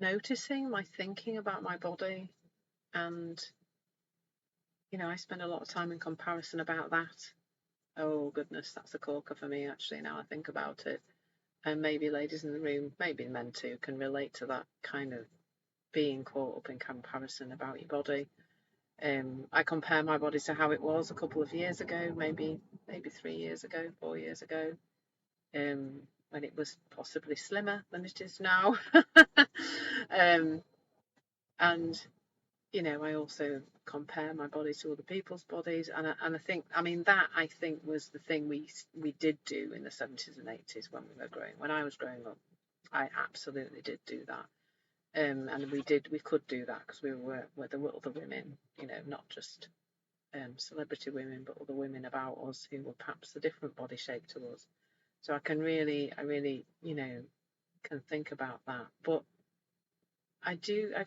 noticing my thinking about my body, and I spend a lot of time in comparison about that. Oh goodness, that's a corker for me actually. Now I think about it, and maybe ladies in the room, maybe men too, can relate to that kind of being caught up in comparison about your body. I compare my body to how it was a couple of years ago, maybe 3 years ago, 4 years ago, when it was possibly slimmer than it is now. um, and I also compare my body to other people's bodies, and I think, I think was the thing we did do in the 70s and 80s when I was growing up. I absolutely did do that. And we could do that because there were other women, not just celebrity women, but other women about us who were perhaps a different body shape to us. So I really, can think about that. But I've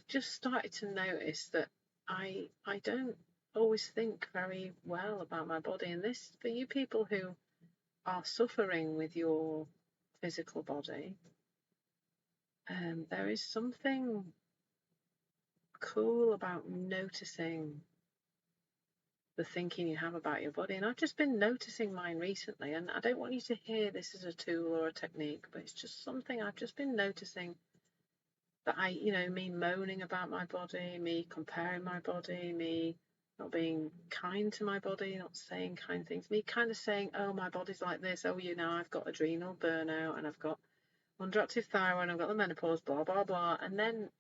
just started to notice that I don't always think very well about my body. And this, for you people who are suffering with your physical body, there is something cool about noticing the thinking you have about your body. And I've just been noticing mine recently, and I don't want you to hear this as a tool or a technique, but it's just something I've just been noticing, that me moaning about my body, me comparing my body, me not being kind to my body, not saying kind things, me kind of saying, oh, my body's like this, oh, I've got adrenal burnout, and I've got underactive thyroid, I've got the menopause, blah, blah, blah. And then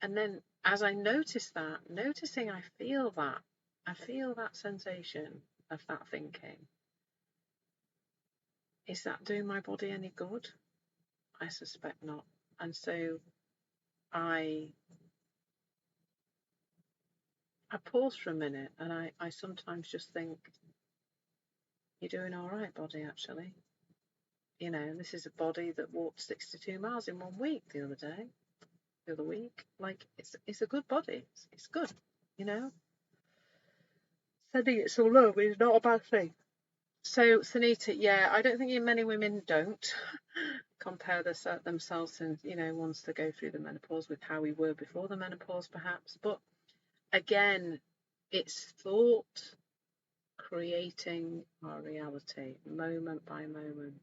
as I noticing, I feel that sensation of that thinking. Is that doing my body any good? I suspect not. And so I pause for a minute, and I sometimes just think, you're doing all right, body, actually. This is a body that walked 62 miles in 1 week the other week. Like, it's a good body. It's good, Sending it some love is not a bad thing. So, Sunita, yeah, I don't think many women don't compare themselves, and once they go through the menopause, with how we were before the menopause, perhaps. But again, it's thought creating our reality moment by moment.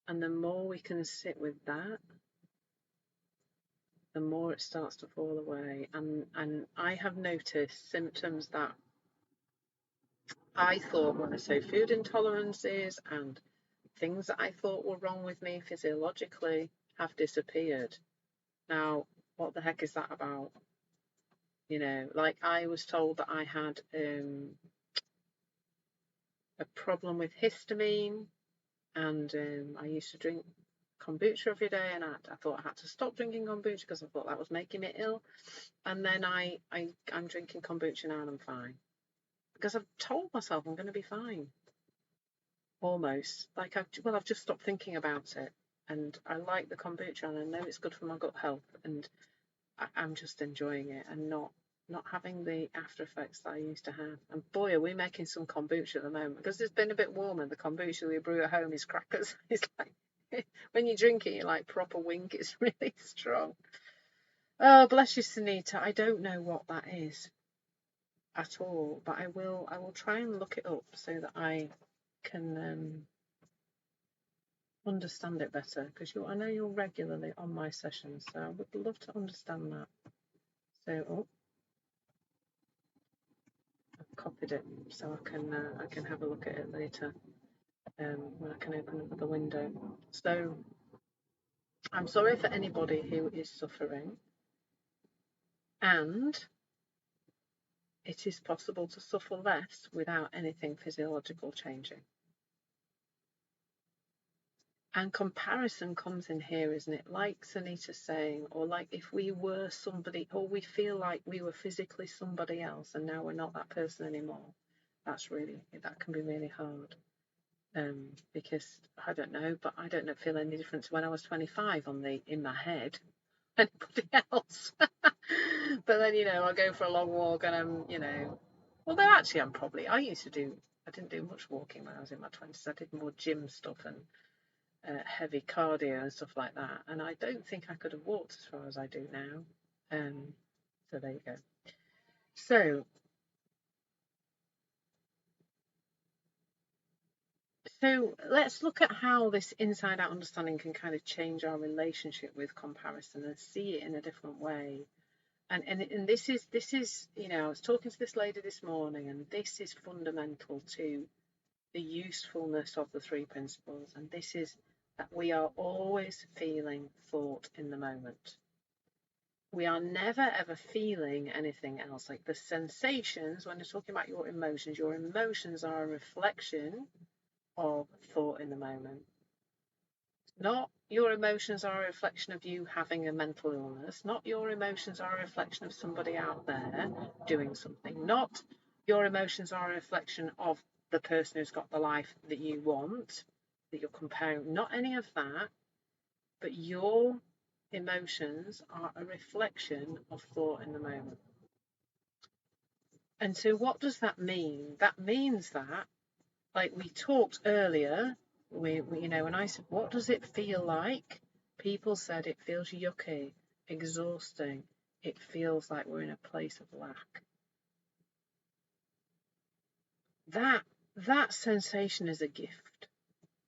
And the more we can sit with that, the more it starts to fall away. And I have noticed symptoms that I thought were, so food intolerances and things that I thought were wrong with me physiologically, have disappeared. Now, what the heck is that about? Like, I was told that I had a problem with histamine, and I used to drink kombucha every day, and I thought I had to stop drinking kombucha because I thought that was making me ill. And then I'm drinking kombucha now, and I'm fine, because I've told myself I'm going to be fine. Almost. Like, I've just stopped thinking about it, and I like the kombucha, and I know it's good for my gut health, and I'm just enjoying it, and not having the after effects that I used to have. And boy, are we making some kombucha at the moment, because it's been a bit warmer. The kombucha we brew at home is crackers. It's like, when you drink it, you're like proper wink. It's really strong. Oh, bless you, Sunita. I don't know what that is at all, but I will try and look it up so that I can understand it better, because I know you're regularly on my sessions, so I would love to understand that. So, I've copied it so I can have a look at it later, when I can open up the window. So, I'm sorry for anybody who is suffering, and it is possible to suffer less without anything physiological changing. And comparison comes in here, isn't it? Like Sunita's saying, or like if we were somebody, or we feel like we were physically somebody else, and now we're not that person anymore. That can be really hard. Because I don't know, but I don't feel any difference when I was 25 in my head, anybody else. But then, I'll go for a long walk, and although actually I didn't do much walking when I was in my 20s. I did more gym stuff and heavy cardio and stuff like that, and I don't think I could have walked as far as I do now. So there you go. So So let's look at how this inside out understanding can kind of change our relationship with comparison and see it in a different way. And this is, you know, I was talking to this lady this morning, and this is fundamental to the usefulness of the three principles. And this is that we are always feeling thought in the moment. We are never ever feeling anything else. Like the sensations, when you're talking about your emotions are a reflection of thought in the moment. Not your emotions are a reflection of you having a mental illness. Not your emotions are a reflection of somebody out there doing something. Not your emotions are a reflection of the person who's got the life that you want, that you're comparing. Not any of that, but your emotions are a reflection of thought in the moment. And so what does that mean? That means that, like we talked earlier, we you know, when I said, what does it feel like? People said it feels yucky, exhausting. It feels like we're in a place of lack. That sensation is a gift,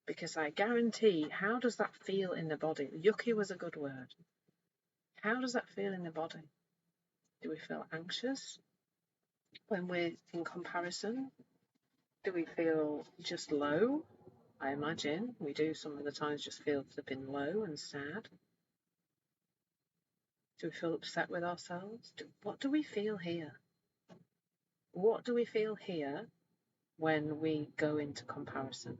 because I guarantee, how does that feel in the body? Yucky was a good word. How does that feel in the body? Do we feel anxious when we're in comparison? Do we feel just low? I imagine we do some of the times just feel flipping low and sad. Do we feel upset with ourselves? What do we feel here? What do we feel here when we go into comparison?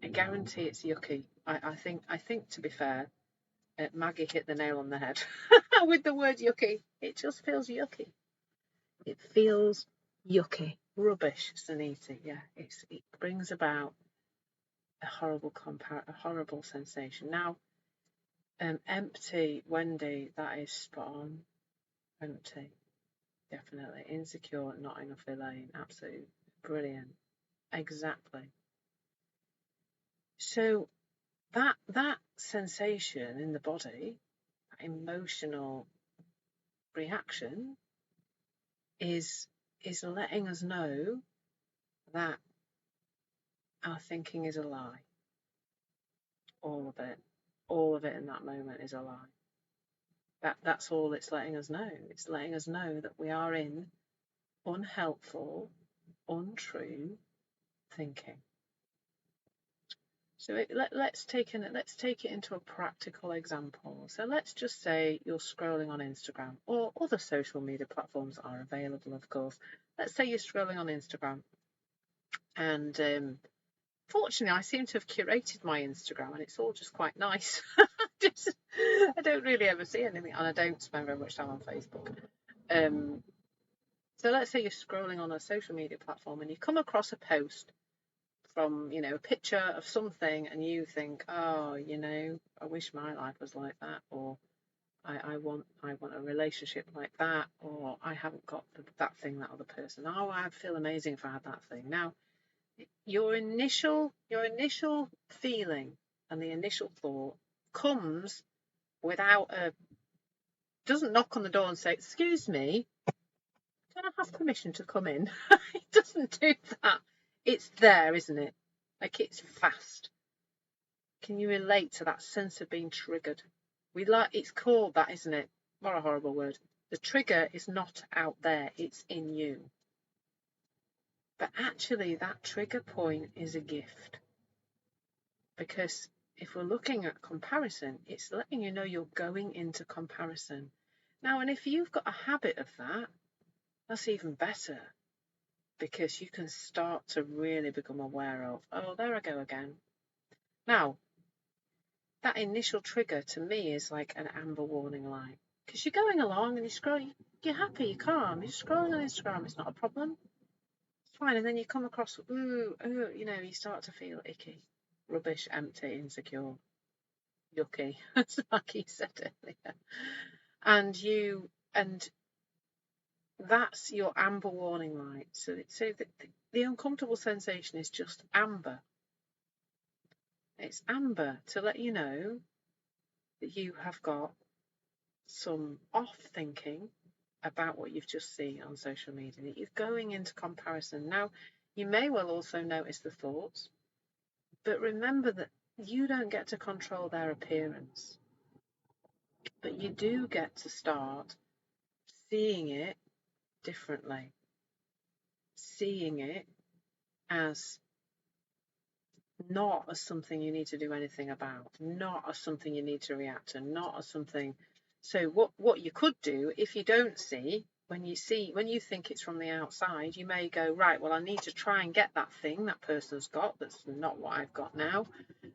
I guarantee it's yucky. I think to be fair, Maggie hit the nail on the head with the word yucky. It just feels yucky. It feels yucky. Rubbish, Suniti. Yeah, it brings about a horrible sensation. Now, empty, Wendy, that is spot on. Empty, definitely. Insecure, not enough Elaine. Absolutely brilliant. Exactly. So that sensation in the body, that emotional reaction, is letting us know that our thinking is a lie. All of it in that moment is a lie. That's all it's letting us know. It's letting us know that we are in unhelpful, untrue thinking. So let's take it into a practical example. So let's just say you're scrolling on Instagram, or other social media platforms are available, of course. Let's say you're scrolling on Instagram, and fortunately, I seem to have curated my Instagram, and it's all just quite nice. I don't really ever see anything, and I don't spend very much time on Facebook. So let's say you're scrolling on a social media platform, and you come across a post from, you know, a picture of something, and you think, oh, you know, I wish my life was like that, or I want a relationship like that, or I haven't got that thing that other person. Oh, I'd feel amazing if I had that thing. Now, your initial feeling and the initial thought comes without doesn't knock on the door and say, excuse me, can I have permission to come in? It doesn't do that. It's there, isn't it? Like, it's fast. Can you relate to that sense of being triggered? It's called that, isn't it? What a horrible word. The trigger is not out there, it's in you. But actually, that trigger point is a gift. Because if we're looking at comparison, it's letting you know you're going into comparison. Now, and if you've got a habit of that, that's even better, because you can start to really become aware of, oh, there I go again. Now, that initial trigger to me is like an amber warning light, because you're going along and you're happy, you're calm, you're scrolling on Instagram, it's not a problem, it's fine. And then you come across, ooh, you know, you start to feel icky, rubbish, empty, insecure, yucky, as Maggie said earlier. And that's your amber warning light. So the uncomfortable sensation is just amber. It's amber to let you know that you have got some off thinking about what you've just seen on social media, that you're going into comparison. Now, you may well also notice the thoughts. But remember that you don't get to control their appearance, but you do get to start seeing it differently, seeing it as not as something you need to do anything about, not as something you need to react to, not as something. So what you could do, if you don't see, when you think it's from the outside, you may go, right, well, I need to try and get that thing that person's got that's not what I've got now.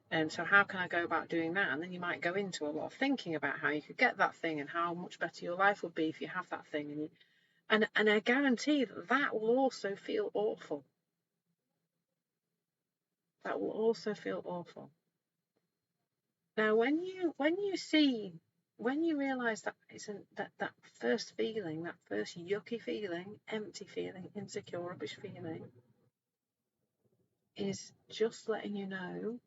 And so how can I go about doing that? And then you might go into a lot of thinking about how you could get that thing and how much better your life would be if you have that thing. And I guarantee that will also feel awful. That will also feel awful. Now, when you realise that that first feeling, that first yucky feeling, empty feeling, insecure, rubbish feeling, is just letting you know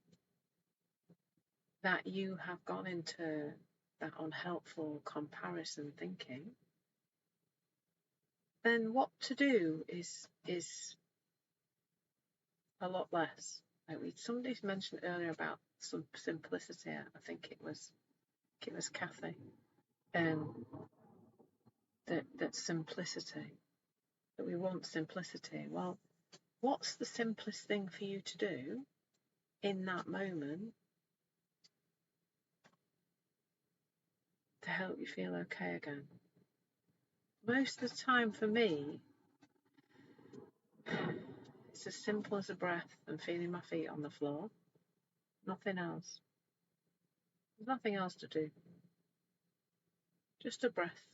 that you have gone into that unhelpful comparison thinking, then what to do is a lot less. Like somebody mentioned earlier about some simplicity. I think it was Kathy. That simplicity. That we want simplicity. Well, what's the simplest thing for you to do in that moment to help you feel okay again? Most of the time for me, it's as simple as a breath and feeling my feet on the floor. Nothing else. There's nothing else to do. Just a breath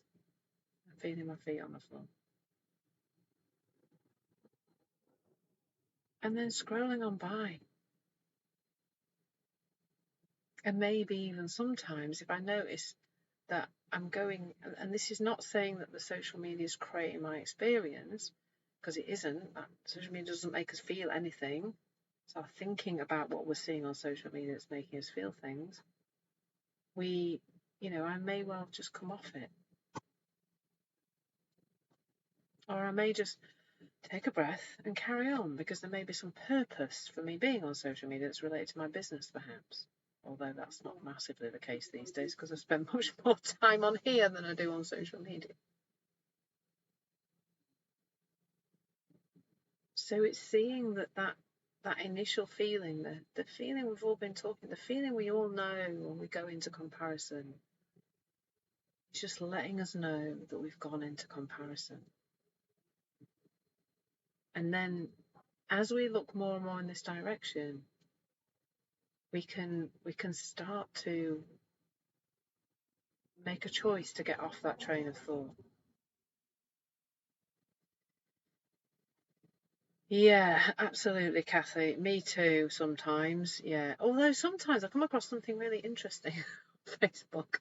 and feeling my feet on the floor. And then scrolling on by. And maybe even sometimes if I notice that I'm going, and this is not saying that the social media is creating my experience, because it isn't. That social media doesn't make us feel anything. It's our thinking about what we're seeing on social media that's making us feel things. I may well just come off it. Or I may just take a breath and carry on, because there may be some purpose for me being on social media that's related to my business, perhaps. Although that's not massively the case these days, because I spend much more time on here than I do on social media. So it's seeing that initial feeling, the feeling we've all been talking, the feeling we all know when we go into comparison. It's just letting us know that we've gone into comparison. And then as we look more and more in this direction, we can start to make a choice to get off that train of thought. Yeah, absolutely, Kathy. Me too, sometimes. Yeah. Although sometimes I come across something really interesting on Facebook.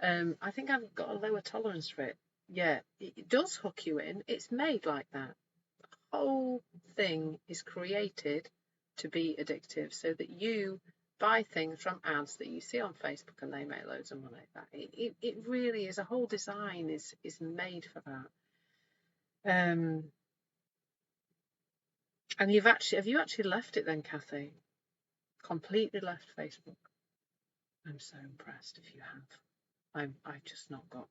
I think I've got a lower tolerance for it. Yeah, it does hook you in. It's made like that. The whole thing is created to be addictive so that you buy things from ads that you see on Facebook and they make loads of money. It really is, a whole design is made for that. And have you actually left it then, Kathy? Completely left Facebook? I'm so impressed if you have. I've just not got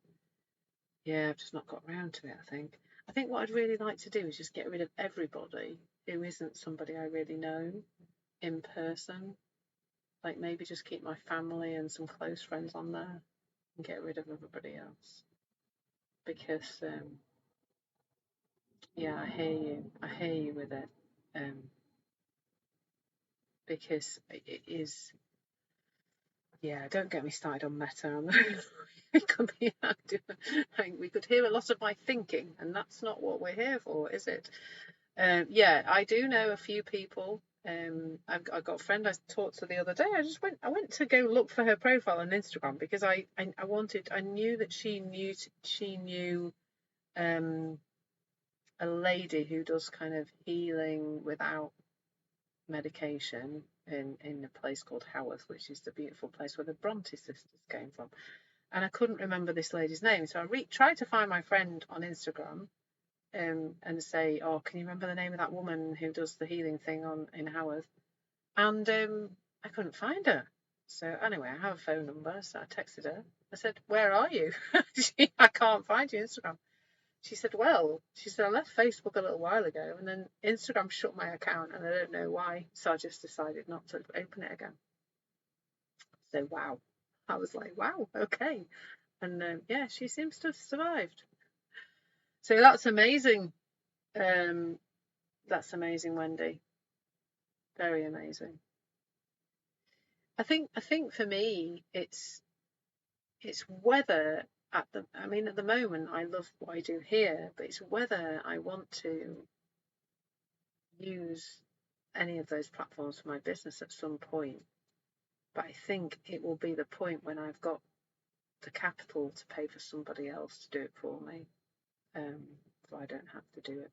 round to it, I think. I think what I'd really like to do is just get rid of everybody who isn't somebody I really know in person. Like maybe just keep my family and some close friends on there and get rid of everybody else. Because, yeah, I hear you with it. Because it is, yeah, don't get me started on Meta. It could be active. We could hear a lot of my thinking, and that's not what we're here for, is it? Yeah, I do know a few people. I've got a friend I talked to the other day. I went to go look for her profile on Instagram because I knew that she knew a lady who does kind of healing without medication in a place called Haworth, which is the beautiful place where the Bronte sisters came from. And I couldn't remember this lady's name, so I tried to find my friend on Instagram and say, oh, can you remember the name of that woman who does the healing thing in Haworth? and I couldn't find her. So anyway, I have a phone number, so I texted her. I said, "Where are you?" I can't find you on Instagram. She said, I left Facebook a little while ago, and then Instagram shut my account, and I don't know why. So I just decided not to open it again. So wow, I was like, wow, okay. And yeah, she seems to have survived. So that's amazing. That's amazing, Wendy. Very amazing. I think for me, it's whether at the moment I love what I do here, but it's whether I want to use any of those platforms for my business at some point. But I think it will be the point when I've got the capital to pay for somebody else to do it for me, so I don't have to do it.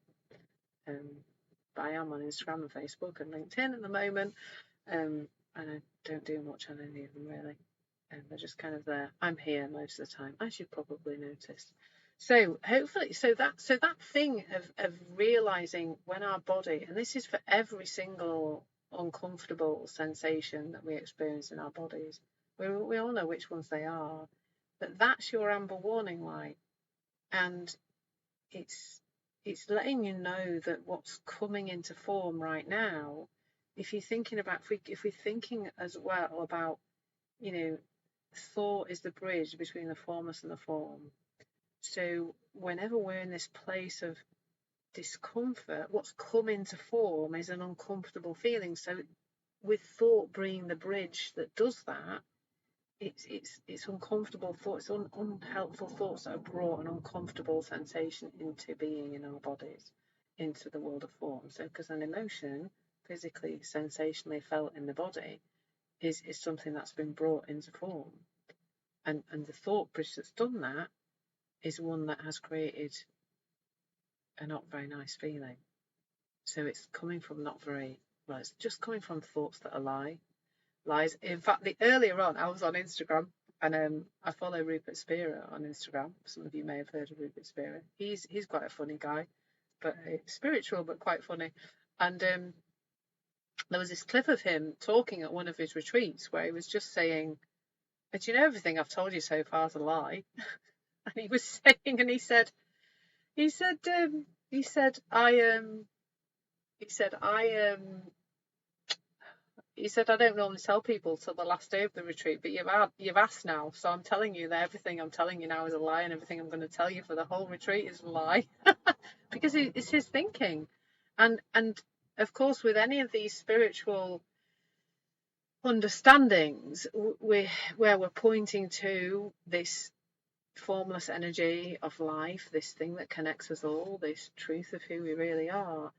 But I am on Instagram and Facebook and LinkedIn at the moment, and I don't do much on any of them really. And they're just kind of there. I'm here most of the time, as you probably noticed. So hopefully, so that thing of realizing when our body, and this is for every single uncomfortable sensation that we experience in our bodies, we all know which ones they are, but that's your amber warning light, and it's letting you know that what's coming into form right now. If you're thinking about, if we're thinking as well about, you know, thought is the bridge between the formless and the form. So whenever we're in this place of discomfort, what's come into form is an uncomfortable feeling. So with thought being the bridge that does that, it's uncomfortable thoughts, unhelpful thoughts that have brought an uncomfortable sensation into being in our bodies, into the world of form. So because an emotion, physically, sensationally felt in the body, is something that's been brought into form. And the thought bridge that's done that is one that has created a not very nice feeling. So it's coming from it's just coming from thoughts that are lies. In fact, earlier on, I was on Instagram, and I follow Rupert Spira on Instagram. Some of you may have heard of Rupert Spira. He's quite a funny guy, but spiritual, but quite funny. And there was this clip of him talking at one of his retreats where he was just saying, "But you know, everything I've told you so far is a lie." And he was saying, and he said, he said, he said, he said, he said, I don't normally tell people till the last day of the retreat, but you've asked now, so I'm telling you that everything I'm telling you now is a lie, and everything I'm going to tell you for the whole retreat is a lie, because it's his thinking, and of course with any of these spiritual understandings, where we're pointing to this formless energy of life, this thing that connects us all, this truth of who we really are.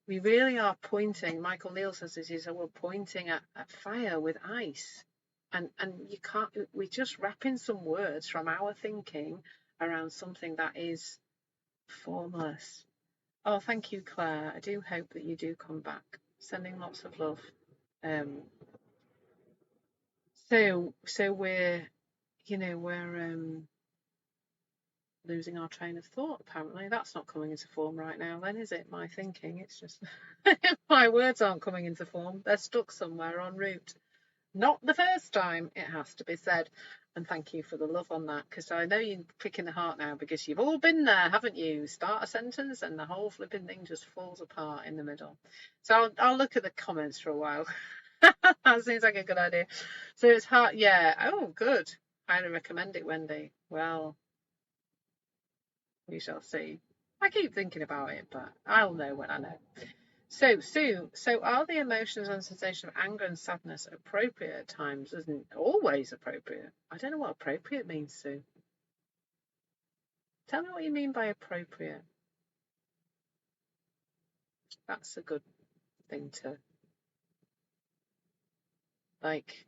We really are pointing, Michael Neal says this, is that we're pointing at fire with ice. And you can't, we're just wrapping some words from our thinking around something that is formless. Oh, thank you, Claire. I do hope that you do come back. Sending lots of love. So we're, we're losing our train of thought, apparently. That's not coming into form right now then, is it? My thinking, it's just my words aren't coming into form. They're stuck somewhere en route. Not the first time, it has to be said. And thank you for the love on that, because I know you're pricking the heart now, because you've all been there, haven't you? Start a sentence and the whole flipping thing just falls apart in the middle. So I'll look at the comments for a while. That seems like a good idea. So it's hard. Yeah. Oh, good. Highly recommend it, Wendy. Well, we shall see. I keep thinking about it, but I'll know when I know. So, Sue, are the emotions and sensation of anger and sadness appropriate at times? Isn't always appropriate. I don't know what appropriate means, Sue. Tell me what you mean by appropriate. That's a good thing to, like,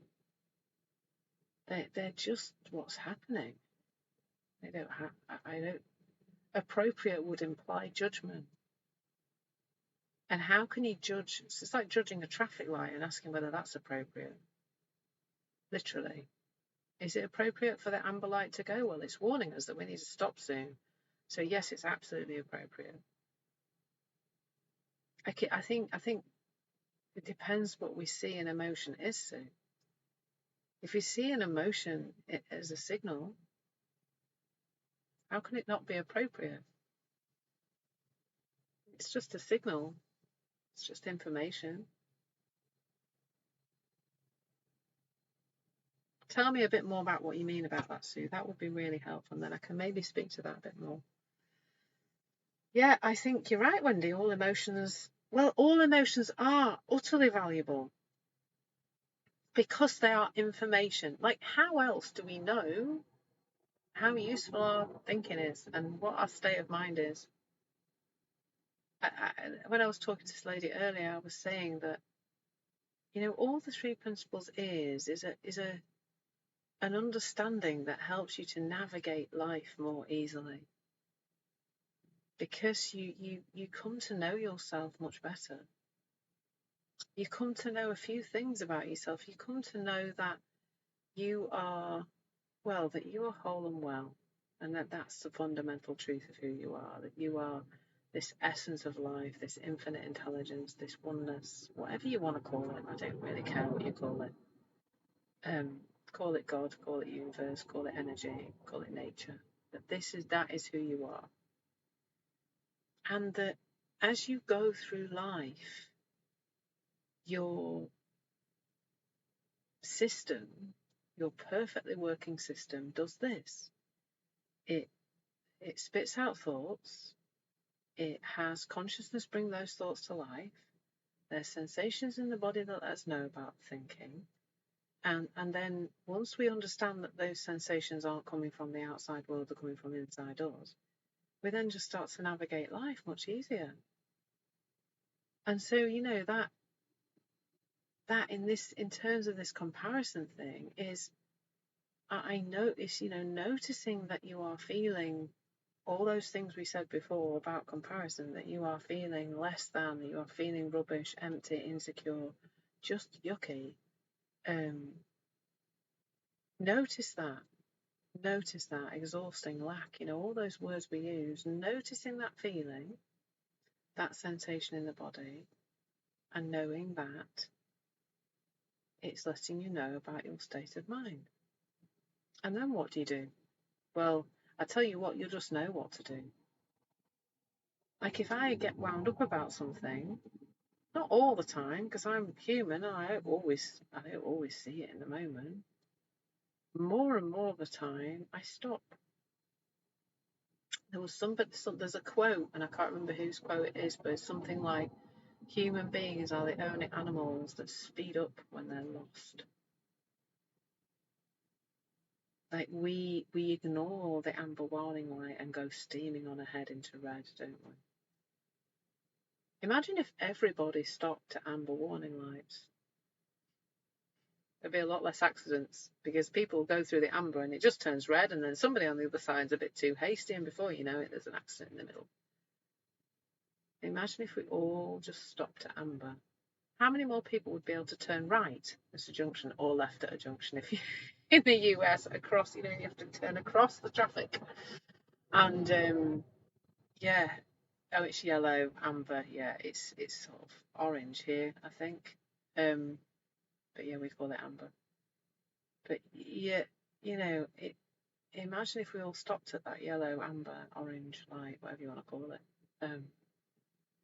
they're just what's happening. They don't have, I don't, appropriate would imply judgment. And how can you judge? It's like judging a traffic light and asking whether that's appropriate. Literally. Is it appropriate for the amber light to go? Well, it's warning us that we need to stop soon. So yes, it's absolutely appropriate. I think It depends what we see an emotion is, Sue. If we see an emotion as a signal, how can it not be appropriate? It's just a signal. It's just information. Tell me a bit more about what you mean about that, Sue. That would be really helpful, and then I can maybe speak to that a bit more. Yeah, I think you're right, Wendy. All emotions are utterly valuable because they are information. Like, how else do we know how useful our thinking is and what our state of mind is? When I was talking to this lady earlier, I was saying that, all the three principles is an understanding that helps you to navigate life more easily, because you come to know yourself much better. You come to know a few things about yourself. You come to know that you are whole and well, and that's the fundamental truth of who you are, that you are this essence of life, this infinite intelligence, this oneness, whatever you want to call it. I don't really care what you call it. Call it God, call it universe, call it energy, call it nature. That is who you are. And that as you go through life, your system, your perfectly working system, does this. It spits out thoughts. It has consciousness bring those thoughts to life. There's sensations in the body that let us know about thinking. And then once we understand that those sensations aren't coming from the outside world, they're coming from inside us, we then just start to navigate life much easier. And so, that in terms of this comparison thing is, I notice, noticing that you are feeling all those things we said before about comparison, that you are feeling less than, that you are feeling rubbish, empty, insecure, just yucky. Notice that exhausting, lack, all those words we use, noticing that feeling, that sensation in the body, and knowing that it's letting you know about your state of mind. And then what do? Well, I tell you what, you'll just know what to do. Like, if I get wound up about something, not all the time, because I'm human and I don't always see it in the moment. More and more of the time, I stop. There's a quote, and I can't remember whose quote it is, but it's something like, human beings are the only animals that speed up when they're lost. Like, we ignore the amber warning light and go steaming on ahead into red, don't we? Imagine if everybody stopped at amber warning lights. There'd be a lot less accidents, because people go through the amber and it just turns red, and then somebody on the other side's a bit too hasty, and before you know it, there's an accident in the middle. Imagine if we all just stopped at amber. How many more people would be able to turn right at a junction or left at a junction? If you, in the US, across, you have to turn across the traffic. And yeah, oh, it's yellow, amber. Yeah, it's sort of orange here, I think. But yeah, we call it amber. But yeah, imagine if we all stopped at that yellow, amber, orange light, whatever you want to call it.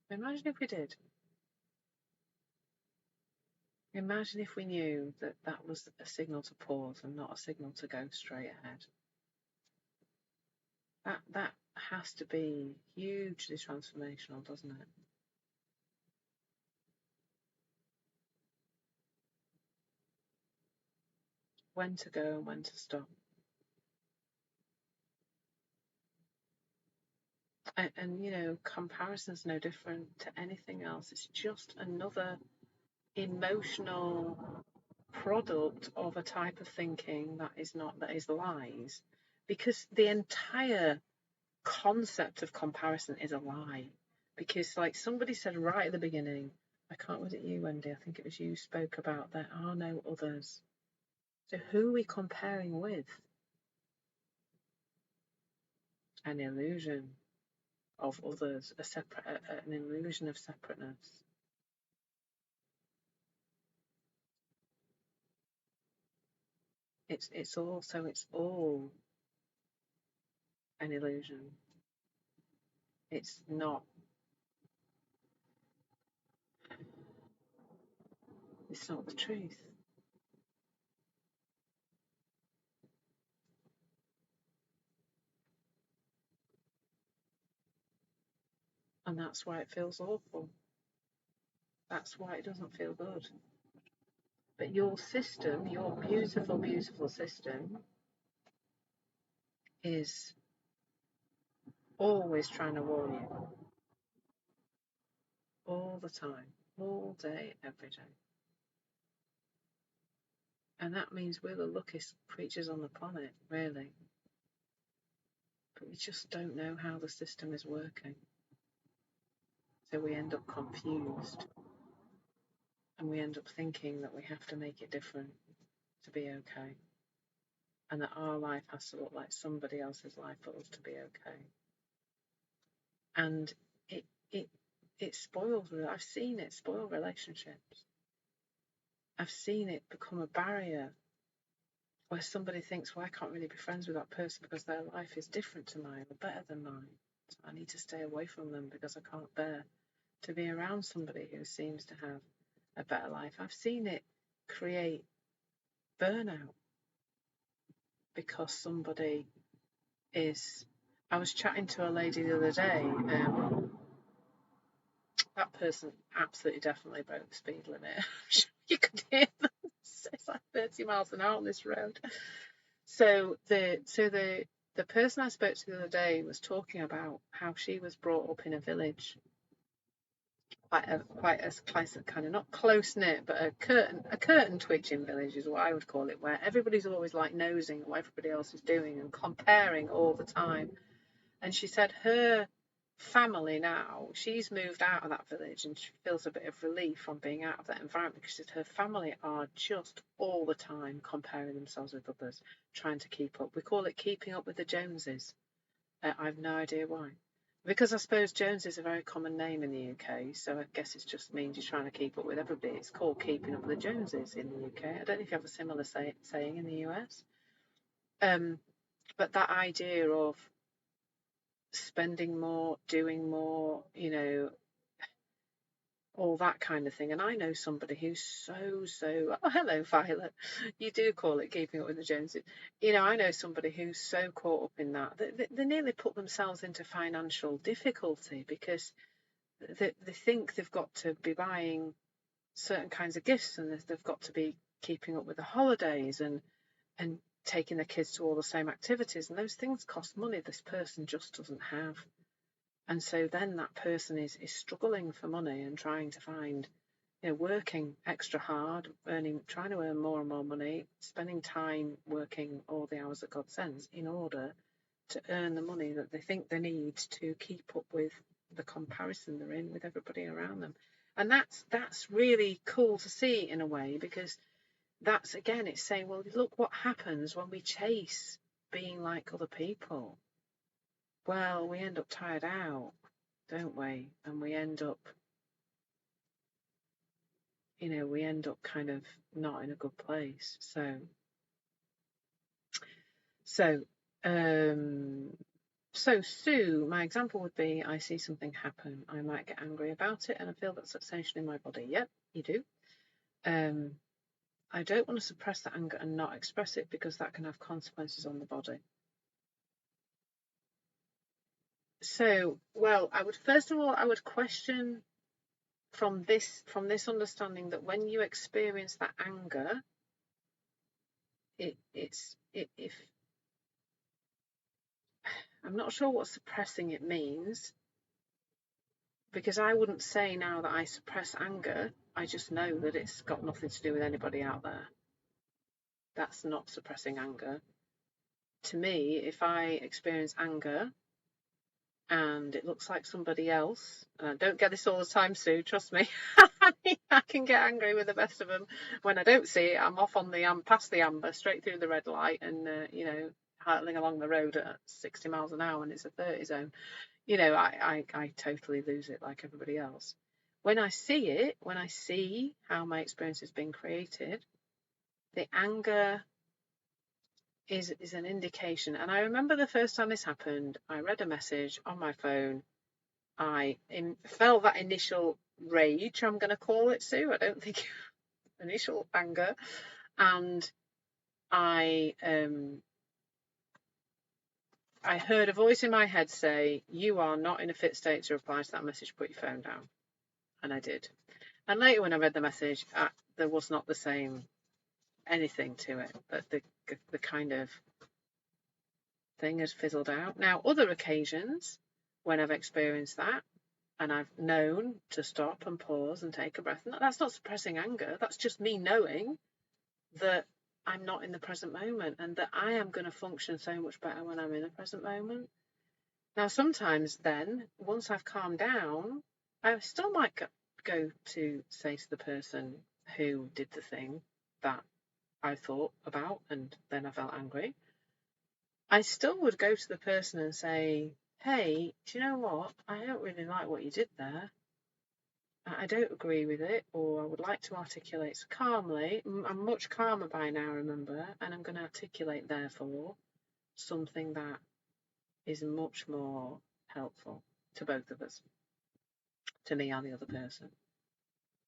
Imagine if we did. Imagine if we knew that that was a signal to pause and not a signal to go straight ahead. That has to be hugely transformational, doesn't it? When to go and when to stop. And comparison's no different to anything else. It's just another emotional product of a type of thinking that is lies. Because the entire concept of comparison is a lie. Because, like somebody said right at the beginning, was it you, Wendy? I think it was you spoke about there are no others. So who are we comparing with? An illusion of others, an illusion of separateness. It's all an illusion. It's not the truth. And that's why it feels awful. That's why it doesn't feel good. But your system, your beautiful, beautiful system, is always trying to warn you. All the time. All day, every day. And that means we're the luckiest creatures on the planet, really. But we just don't know how the system is working. So we end up confused. And we end up thinking that we have to make it different to be okay. And that our life has to look like somebody else's life for us to be okay. And it spoils. I've seen it spoil relationships. I've seen it become a barrier where somebody thinks, well, I can't really be friends with that person because their life is different to mine or better than mine. So I need to stay away from them because I can't bear to be around somebody who seems to have a better life. I've seen it create burnout because somebody is. I was chatting to a lady the other day. That person absolutely definitely broke the speed limit. You could hear them. It's like 30 miles an hour on this road. So the person I spoke to the other day was talking about how she was brought up in a village, quite a kind of not close knit, but a curtain twitching village is what I would call it, where everybody's always like nosing at what everybody else is doing and comparing all the time. And she said her family now, she's moved out of that village and she feels a bit of relief from being out of that environment because her family are just all the time comparing themselves with others, trying to keep up. We call it keeping up with the Joneses. I have no idea why. Because I suppose Jones is a very common name in the UK, so I guess it just means you're trying to keep up with everybody. It's called keeping up with the Joneses in the UK. I don't know if you have a similar saying in the US. But that idea of spending more, doing more, all that kind of thing. And I know somebody who's so, oh, hello, Violet. You do call it keeping up with the Joneses. I know somebody who's so caught up in that they nearly put themselves into financial difficulty because they think they've got to be buying certain kinds of gifts and they've got to be keeping up with the holidays and taking their kids to all the same activities. And those things cost money this person just doesn't have. And so then that person is struggling for money and trying to find, working extra hard, trying to earn more and more money, spending time working all the hours that God sends in order to earn the money that they think they need to keep up with the comparison they're in with everybody around them. And that's really cool to see in a way, because that's, again, it's saying, well, look what happens when we chase being like other people. Well, we end up tired out, don't we? And we end up, kind of not in a good place. So Sue, my example would be, I see something happen. I might get angry about it and I feel that sensation in my body. Yep, you do. I don't want to suppress that anger and not express it because that can have consequences on the body. So, well, I would question from this understanding that when you experience that anger, if I'm not sure what suppressing it means, because I wouldn't say now that I suppress anger. I just know that it's got nothing to do with anybody out there. That's not suppressing anger. To me, if I experience anger and it looks like somebody else, and I don't get this all the time, Sue, trust me, I can get angry with the best of them. When I don't see it, I'm off on past the amber, straight through the red light, and hurtling along the road at 60 miles an hour and it's a 30 zone. I totally lose it like everybody else. When I see how my experience has been created, the anger is an indication. And I remember the first time this happened, I read a message on my phone. I felt that initial rage, I'm going to call it, Sue. I don't think initial anger. And I heard a voice in my head say, "You are not in a fit state to reply to that message, put your phone down." And I did. And later when I read the message, there was not the same anything to it, but the kind of thing has fizzled out. Now, other occasions when I've experienced that and I've known to stop and pause and take a breath, and that's not suppressing anger, that's just me knowing that I'm not in the present moment and that I am going to function so much better when I'm in the present moment. Now, sometimes then, once I've calmed down, I still might go to say to the person who did the thing that I thought about and then I felt angry. I still would go to the person and say, "Hey, do you know what? I don't really like what you did there. I don't agree with it, or I would like to articulate calmly. I'm much calmer by now, remember, and I'm going to articulate, therefore, something that is much more helpful to both of us, to me and the other person."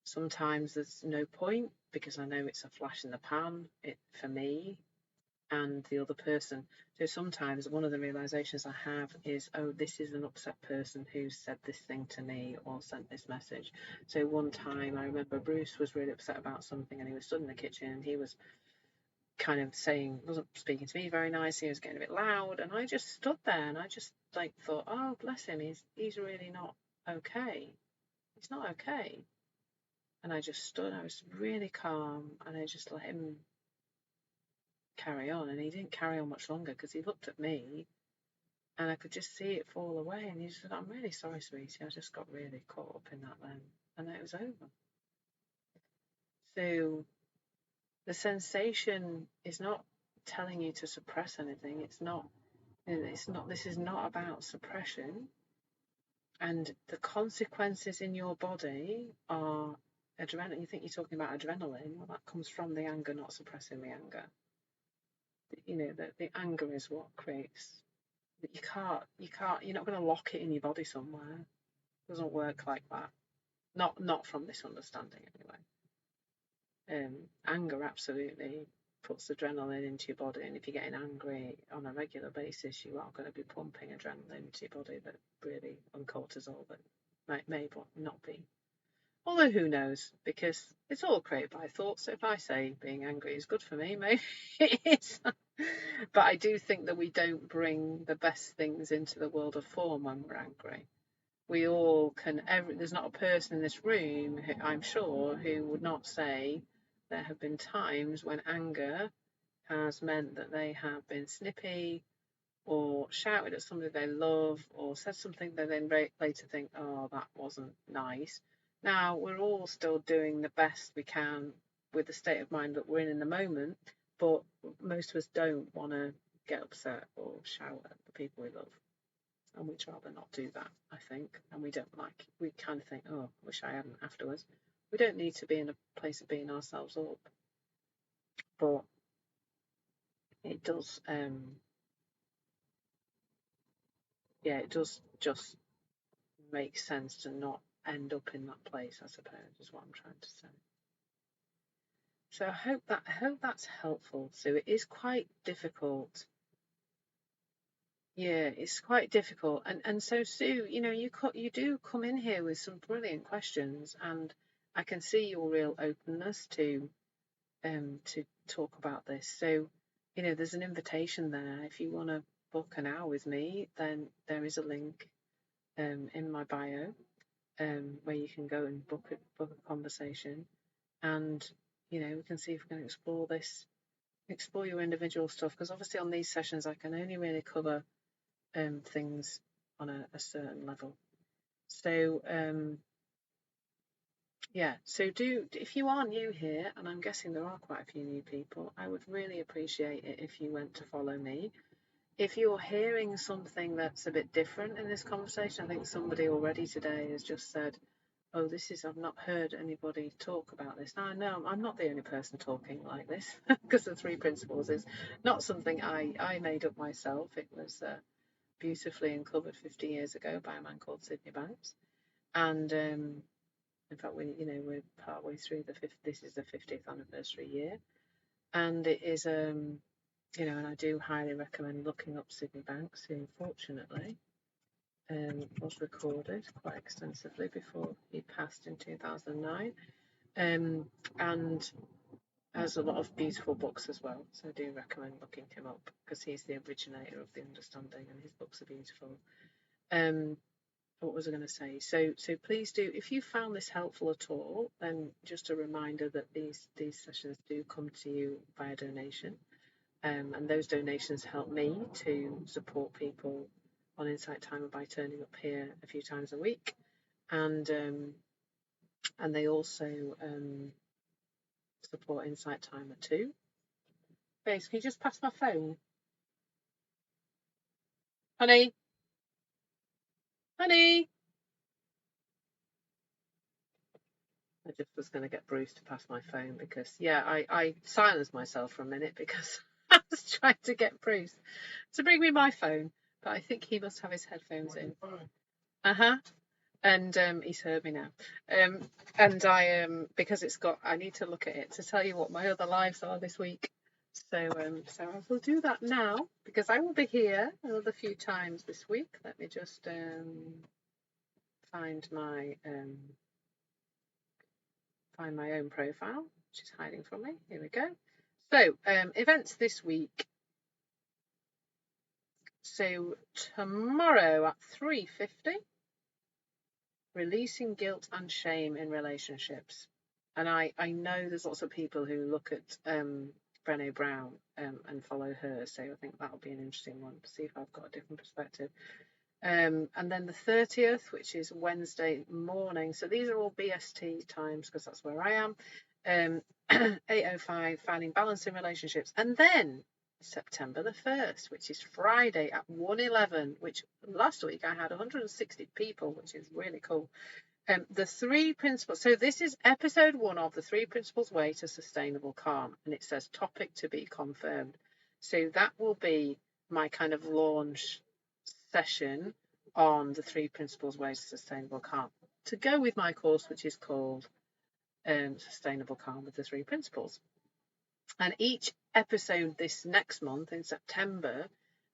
Sometimes there's no point because I know it's a flash in the pan for me and the other person. So sometimes one of the realizations I have is, oh, this is an upset person who said this thing to me or sent this message. So one time I remember Bruce was really upset about something and he was stood in the kitchen and he was kind of wasn't speaking to me very nicely, he was getting a bit loud, and I just stood there and I just thought, oh, bless him, he's really not okay. He's not okay. And I just stood, I was really calm, and I just let him carry on. And he didn't carry on much longer because he looked at me and I could just see it fall away. And he said, "I'm really sorry, sweetie. I just got really caught up in that then." And then it was over. So the sensation is not telling you to suppress anything. This is not about suppression. And the consequences in your body are adrenaline. You think you're talking about adrenaline? Well, that comes from the anger, not suppressing the anger. You know, the anger is what creates. You're not going to lock it in your body somewhere. It doesn't work like that. Not from this understanding anyway. Anger absolutely puts adrenaline into your body, and if you're getting angry on a regular basis, you are going to be pumping adrenaline into your body that really, and cortisol that may not be. Although who knows, because it's all created by thought. So if I say being angry is good for me, maybe it is. But I do think that we don't bring the best things into the world of form when we're angry. We all can, there's not a person in this room, I'm sure, who would not say there have been times when anger has meant that they have been snippy or shouted at somebody they love or said something they then later think, oh, that wasn't nice. Now, we're all still doing the best we can with the state of mind that we're in the moment, but most of us don't want to get upset or shout at the people we love. And we'd rather not do that, I think. And we kind of think, oh, wish I hadn't afterwards. We don't need to be in a place of beating ourselves up. But it does, it does just make sense to not end up in that place, I suppose, is what I'm trying to say. So I hope that's helpful. So it is quite difficult. Yeah, it's quite difficult. And so Sue, you do come in here with some brilliant questions, and I can see your real openness to talk about this. So, there's an invitation there. If you want to book an hour with me, then there is a link in my bio where you can go and book a conversation, and we can see if we can explore your individual stuff, because obviously on these sessions I can only really cover things on a certain level. So so if you are new here, and I'm guessing there are quite a few new people, I would really appreciate it if you went to follow me. If you're hearing something that's a bit different in this conversation, I think somebody already today has just said, oh, I've not heard anybody talk about this. Now, I know I'm not the only person talking like this because the three principles is not something I made up myself. It was beautifully uncovered 50 years ago by a man called Sydney Banks. And in fact, we're partway through this is the 50th anniversary year. And it is, and I do highly recommend looking up Sydney Banks, who fortunately was recorded quite extensively before he passed in 2009, and has a lot of beautiful books as well. So I do recommend looking him up because he's the originator of the understanding, and his books are beautiful. What was I going to say? So please do, if you found this helpful at all, then just a reminder that these sessions do come to you via donation, and those donations help me to support people on Insight Timer by turning up here a few times a week, and they also support Insight Timer too. Base, can you just pass my phone? Honey? Honey? I just was going to get Bruce to pass my phone because, yeah, I silenced myself for a minute because I was trying to get Bruce to bring me my phone, but I think he must have his headphones in. And he's heard me now. And I because I need to look at it to tell you what my other lives are this week. So I will do that now because I will be here another few times this week. Let me just find my own profile, which is hiding from me. Here we go. So events this week. So tomorrow at 3:50, releasing guilt and shame in relationships. And I know there's lots of people who look at Brené Brown and follow her, so I think that'll be an interesting one to see if I've got a different perspective. And then the 30th, which is Wednesday morning. So these are all BST times because that's where I am. 8:05, finding balance in relationships. And then September the 1st, which is Friday at 1:11, which last week I had 160 people, which is really cool. The three principles. So this is episode 1 of the 3 Principles Way to Sustainable Calm, and it says topic to be confirmed. So that will be my kind of launch session on the 3 Principles Way to Sustainable Calm to go with my course, which is called Sustainable Calm with the 3 Principles. And each episode this next month in September,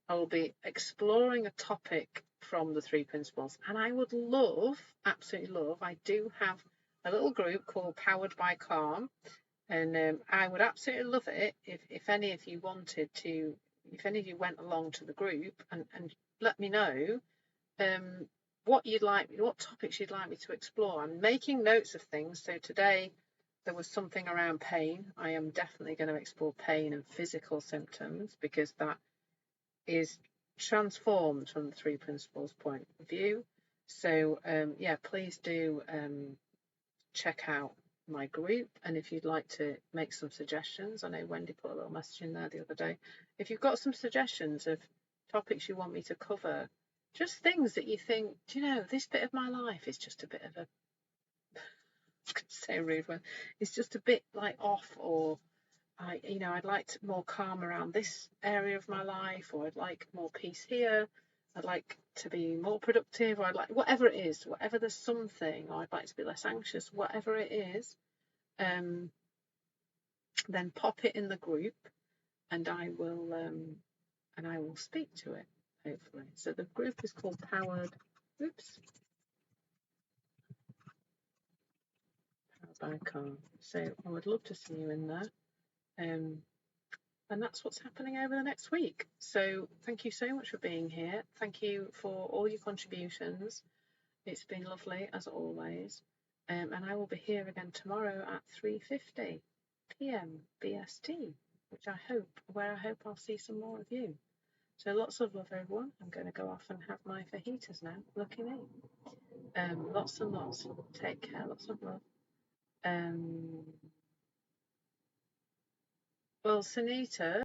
I will be exploring a topic from the 3 principles. And I would love, absolutely love, I do have a little group called Powered by Calm. And I would absolutely love it if any of you wanted to, if any of you went along to the group and let me know what topics you'd like me to explore. I'm making notes of things. So today there was something around pain. I am definitely going to explore pain and physical symptoms because that is transformed from the 3 principles point of view. So yeah, please do check out my group, and if you'd like to make some suggestions, I know Wendy put a little message in there the other day, if you've got some suggestions of topics you want me to cover, just things that you think, do you know, this bit of my life is just a bit of a I was going to say a rude one, it's just a bit like off, or I'd like more calm around this area of my life, or I'd like more peace here, I'd like to be more productive, or I'd like whatever it is, whatever there's something, or I'd like to be less anxious, whatever it is, then pop it in the group, and I will speak to it, hopefully. So the group is called Powered by Calm. So I would love to see you in there. And that's what's happening over the next week. So thank you so much for being here. Thank you for all your contributions. It's been lovely as always. And I will be here again tomorrow at 3:50 p.m. BST, where I hope I'll see some more of you. So lots of love, everyone. I'm going to go off and have my fajitas now. Lucky me. Lots and lots. Take care. Lots of love. Well, Sunita.